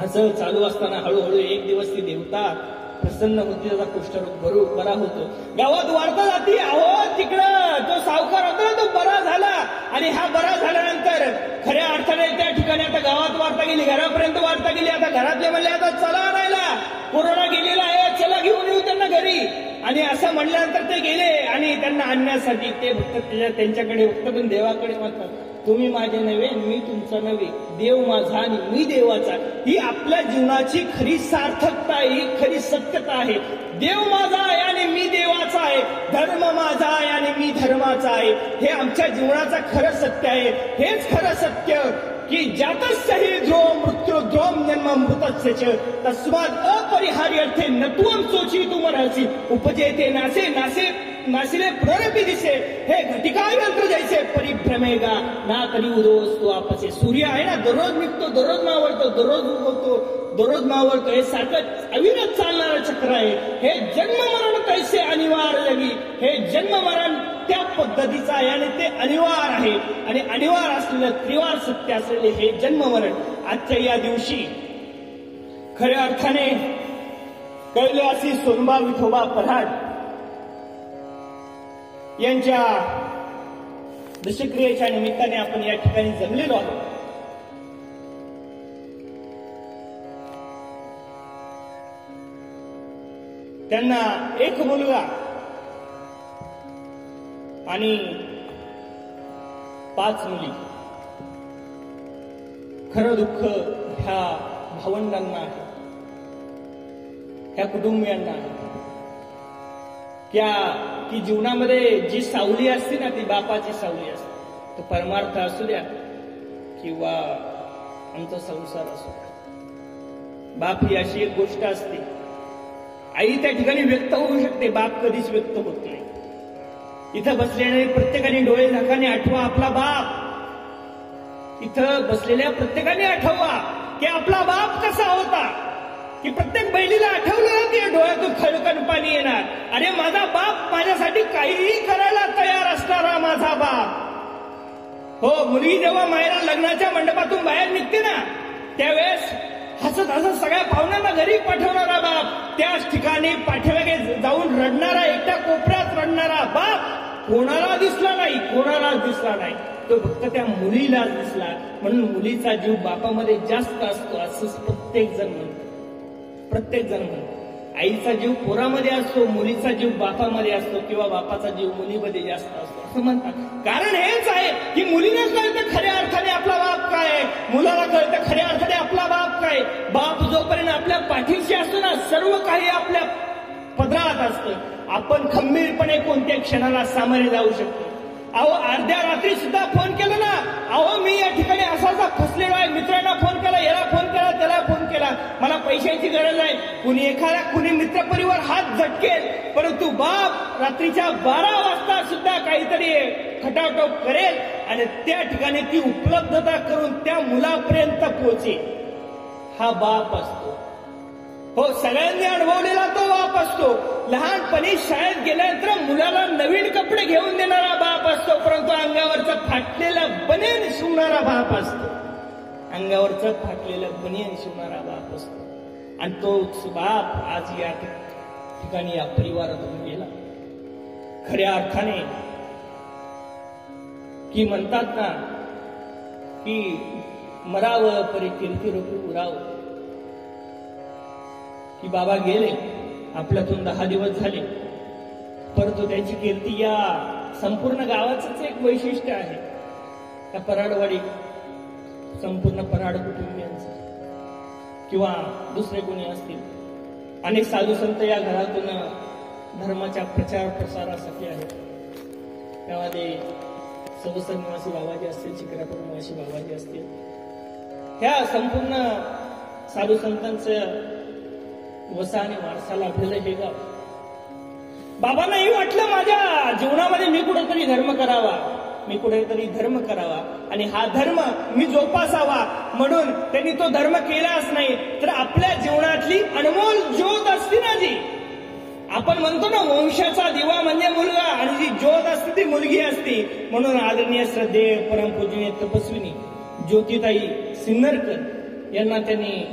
असं चालू असताना हळूहळू एक दिवस ती देवता प्रसन्न होती, त्याचा कुष्ठरोग बरा होतो. गावात वार्ता जाती, अहो तिकडं तो सावकार होता तो बरा झाला. आणि हा बरा झाल्यानंतर खऱ्या अर्थाने त्या ठिकाणी आता गावात वार्ता गेली, घरापर्यंत वार्ता गेली. आता घरातले म्हणले आता चला आणायला, कोरोना गेलेला आहे, चला घेऊन येऊ त्यांना घरी. आणि असं म्हणल्यानंतर ते गेले आणि त्यांना आणण्यासाठी ते फक्त त्यांच्याकडे फक्त पण देवाकडे म्हणतात, तुम्ही माझे नव्हे, मी तुमचा नव्हे, देव माझा आणि मी देवाचा. ही आपल्या जीवनाची खरी सार्थकता आहे, ही खरी सत्यता आहे. देव माझा आहे आणि मी देवाचा आहे, धर्म माझा आहे आणि मी धर्माचा आहे. हे आमच्या जीवनाचं खरं सत्य आहे. हेच खरं सत्य की जातस्य हि ध्रुवं मृत्यू ध्रुवं जन्म मृतस्य तस्मात् अपरिहार्यर्थे न त्वं शोचितुमर्हसि उपजेते नासे नासे नासिले पुनरपि दिसे. हे घटिकाय यंत्र जैसे परिभ्रमेगा ना तरी उदोस्तु आपसे. सूर्य आहे ना, दररोज निघतो, दररोज मावळतो, दररोज उगवतो, दररोज मावळतो. हे सारखं अविरत चालणारं चक्र आहे. हे जन्म मरण कैसे अनिवार्य लगी, हे जन्म मरण त्या पद्धतीचं आहे आणि ते अनिवार्य आहे. आणि अनिवार्य असलेलं त्रिवार सत्य असलेले हे जन्म मरण आजच्या या दिवशी खऱ्या अर्थाने कैलासी सोनबा विठोबा पराड यांच्या दशक्रियेच्या निमित्ताने आपण या ठिकाणी जमलेलो आहोत. त्यांना एक मुलगा आणि 5 मुली. खरं दुःख ह्या भावंडांना आहे, ह्या कुटुंबियांना आहे. की जीवनामध्ये जी सावली असते ना, ती बापाची सावली असते. तो परमार्थ असू द्या किंवा आमचा संसार असू द्या, बाप ही अशी एक गोष्ट असते. आई त्या ठिकाणी व्यक्त होऊ शकते, बाप कधीच व्यक्त होत नाही. इथं बसलेल्या प्रत्येकाने डोळे झाकाने आठवा आपला बाप. इथं बसलेल्या प्रत्येकाने आठवा की आपला बाप कसा होता. की प्रत्येक बहिणीला आठवलं ना, की डोळ्यातून खळकण पाणी येणार. अरे माझा बाप माझ्यासाठी काहीही करायला तयार असणारा माझा बाप. हो, मुलगी जेव्हा मायरा लग्नाच्या मंडपातून बाहेर निघते ना, त्यावेळेस हसत हसत सगळ्या पाहुण्यांना घरी पाठवणारा बाप, त्याच ठिकाणी पाठीमागे जाऊन रडणारा, एकट्या कोपऱ्यात रडणारा बाप कोणाला दिसला नाही, कोणालाच दिसला नाही. तो फक्त त्या मुलीलाच दिसला. म्हणून मुलीचा जीव बापामध्ये जास्त असतो असं प्रत्येक जण म्हणतो. प्रत्येक जण म्हणतो आईचा जीव पोरामध्ये असतो, मुलीचा जीव बापामध्ये असतो किंवा बापाचा जीव मुलीमध्ये जास्त असतो असं म्हणतात. कारण हेच आहे की मुलीला कळतं खऱ्या अर्थाने आपला बाप काय आहे, मुलाला कळतं खऱ्या अर्थाने आपला बाप काय. बाप जोपर्यंत आपल्या पाठीशी असतो ना, सर्व काही आपल्या पदरात असतं. आपण खंबीरपणे कोणत्या क्षणाला सामोरे जाऊ शकतो. अहो अर्ध्या रात्री सुद्धा फोन केला ना, अहो मी या ठिकाणी असा फसलेलो आहे, मित्रांना फोन केला, याला फोन केला, त्याला फोन केला, मला पैशाची गरज आहे. कुणी मित्रपरिवार हात झटकेल, परंतु बाप रात्रीच्या 12 वाजता सुद्धा काहीतरी खटावटो करेल आणि त्या ठिकाणी ती उपलब्धता करून त्या मुलापर्यंत पोहोचेल. हा बाप असतो. हो, सगळ्यांनी अनुभवलेला तो बाप असतो. लहानपणी शाळेत गेल्यानंतर मुलाला नवीन कपडे घेऊन देणारा बाप असतो, परंतु अंगावरचं फाटलेलं बनियन शिवणारा बाप असतो. अंगावरचं फाटलेलं बनियन शिवणारा बाप असतो. आणि तोच बाप आज या ठिकाणी या परिवारातून गेला. खऱ्या अर्थाने की म्हणतात ना की मरावं परी कीर्तिरूपी उरावं, की बाबा गेले, आपल्यातून 10 दिवस झाले, परंतु त्यांची कीर्ती या संपूर्ण गावाचंच एक वैशिष्ट्य आहे. त्या पराडवाडी संपूर्ण पराड कुटुंबियांचं किंवा दुसरे कोणी असतील, अनेक साधू संत या घरातून धर्माच्या प्रचार प्रसारासाठी आहेत. त्यामध्ये सवसर निवासी बाबाजी असतील, चिकरापूर निवासी बाबाजी असतील, ह्या संपूर्ण साधू संतांचं वसा आणि वारसा लाभलेलं हे गाव. बाबांनाही वाटलं माझ्या जीवनामध्ये मी कुठेतरी धर्म करावा आणि हा धर्म मी जोपासावा, म्हणून त्यांनी तो धर्म केलाच नाही तर आपल्या जीवनातली अनमोल ज्योत असते ना, जी आपण म्हणतो ना वंशाचा दिवा म्हणजे मुलगा, आणि जी ज्योत असते ती मुलगी असते. म्हणून आदरणीय श्रद्धेय परमपूजनीय तपस्विनी ज्योतिताई सिन्नरकर यांना त्यांनी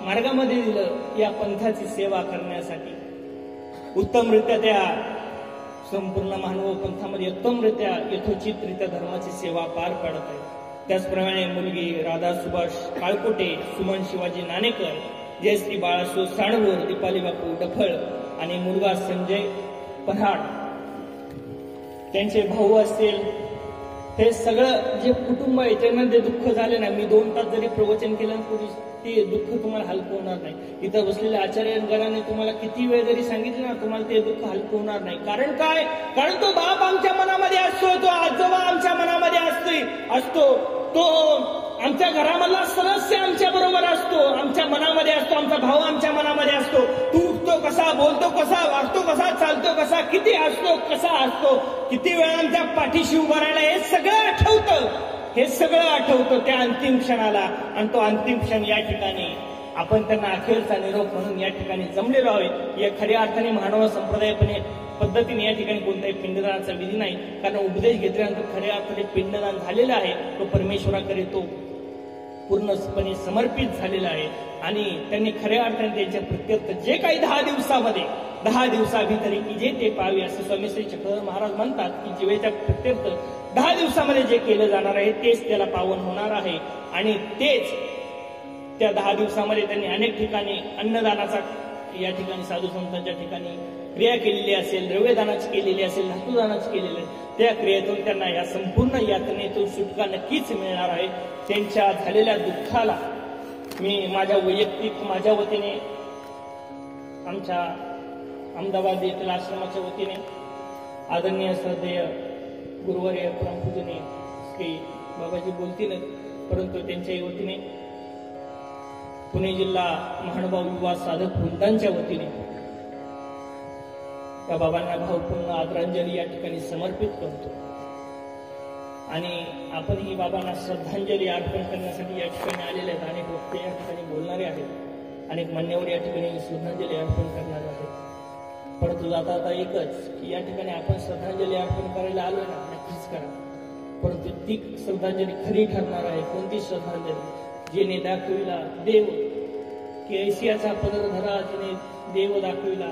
मार्गामध्ये दिलं या पंथाची सेवा करण्यासाठी. उत्तमरित्या त्या संपूर्ण मानव पंथामध्ये उत्तमरित्या यथोचितरित्या धर्माची सेवा पार पाडत आहे. त्याचप्रमाणे मुलगी राधा सुभाष काळकोटे, सुमन शिवाजी नाणेकर, जयश्री बाळासो साणवर, दीपाली बापू डफळ आणि मुलगा संजय पराड, त्यांचे भाऊ असतील, हे सगळं जे कुटुंब आहे त्यांना जे दुःख झाले ना, मी 2 तास जरी प्रवचन केलं ते दुःख तुम्हाला हलकं होणार नाही. इथं बसलेल्या आचार्यगणाने तुम्हाला किती वेळ जरी सांगितलं ना, तुम्हाला ते दुःख हलकं होणार नाही. कारण काय? कारण तो बाप आमच्या मनामध्ये असतो, तो आजोबा आमच्या मनामध्ये असतो, तो आमच्या घरामधला सदस्य आमच्या बरोबर असतो, आमच्या मनामध्ये असतो, आमचा भाऊ आमच्या मनामध्ये असतो. तू उठतो कसा, बोलतो कसा, वागतो कसा, चालतो कसा, किती असतो, कसा असतो, किती वेळा आमच्या पाठीशी उभा राहिला, हे सगळं आठवतं त्या अंतिम क्षणाला. आणि तो अंतिम क्षण या ठिकाणी आपण त्यांना अखेरचा निरोप म्हणून या ठिकाणी जमलेलो आहोत. या खऱ्या अर्थाने मानव संप्रदायपणे पद्धतीने या ठिकाणी कोणताही पिंडदानाचा विधी नाही, कारण उपदेश घेतल्यानंतर खऱ्या अर्थाने पिंडदान झालेलं आहे, तो परमेश्वराकडे तो पूर्णपणे समर्पित झालेला आहे. आणि त्यांनी खऱ्या अर्थाने त्यांच्या प्रत्यर्थ जे काही 10 दिवसाभितरी की जे ते पाहावे, असं स्वामी श्री चक्रधर महाराज म्हणतात की जीवेच्या प्रत्यर्थ 10 दिवसामध्ये जे केलं जाणार आहे तेच त्याला पावन होणार आहे. आणि तेच त्या 10 दिवसामध्ये त्यांनी अनेक ठिकाणी अन्नदानाचा या ठिकाणी साधू संतांच्या ठिकाणी क्रिया केलेली असेल, द्रव्यदानाची केलेली असेल, धातुदानाची केलेली, त्या क्रियेतून त्यांना या संपूर्ण यातनेतून सुटका नक्कीच मिळणार आहे. त्यांच्या झालेल्या दुःखाला मी माझ्या वतीने, आमच्या अहमदाबाद येथील आश्रमाच्या वतीने आदरणीय श्रद्धेय गुरुवर्य परमपूजनीय श्री बाबाजी बोलतीलच, परंतु त्यांच्या वतीने पुणे जिल्हा महानुभाव विवाह साधक वृंदांच्या वतीने त्या बाबांना भावपूर्ण आदरांजली या ठिकाणी समर्पित करतो. आणि आपण ही बाबांना श्रद्धांजली अर्पण करण्यासाठी या ठिकाणी आलेले आहेत. अनेक वक्ते या ठिकाणी बोलणारे आहेत, अनेक मान्यवर या ठिकाणी श्रद्धांजली अर्पण करणारे आहेत. परंतु जाता एकच की या ठिकाणी आपण श्रद्धांजली अर्पण करायला आलोय ना, नक्कीच करा, परंतु ती श्रद्धांजली खरी ठरणार आहे. कोणती श्रद्धांजली? जेने दाखविला देव की ऐशियाचा पदर धरा, जिने देव दाखविला,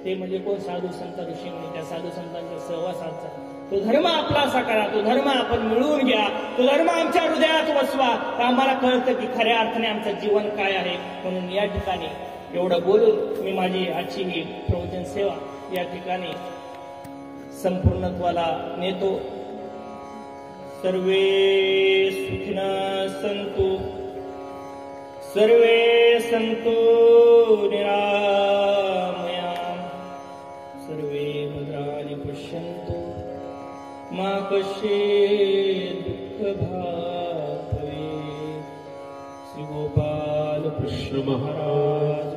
ते म्हणजे कोण? साधू संत ऋषीमुनी. त्या साधू संतांच्या सहवासाचा तो धर्म आपला असा करा, तो धर्म आपण मिळवून घ्या, तो धर्म आमच्या हृदयात वसवा, तर आम्हाला कळतं की खऱ्या अर्थाने आमचं जीवन काय आहे. म्हणून या ठिकाणी एवढं बोलून मी माझी आजची ही प्रवचन सेवा या ठिकाणी संपूर्णत्वाला नेतो. सर्वे सुखिनः सन्तु, सर्वे सन्तु निरामया, सर्वे भद्राणि पश्यन्तु मा कशे दुःख भावे. श्री गोपाल कृष्ण महाराज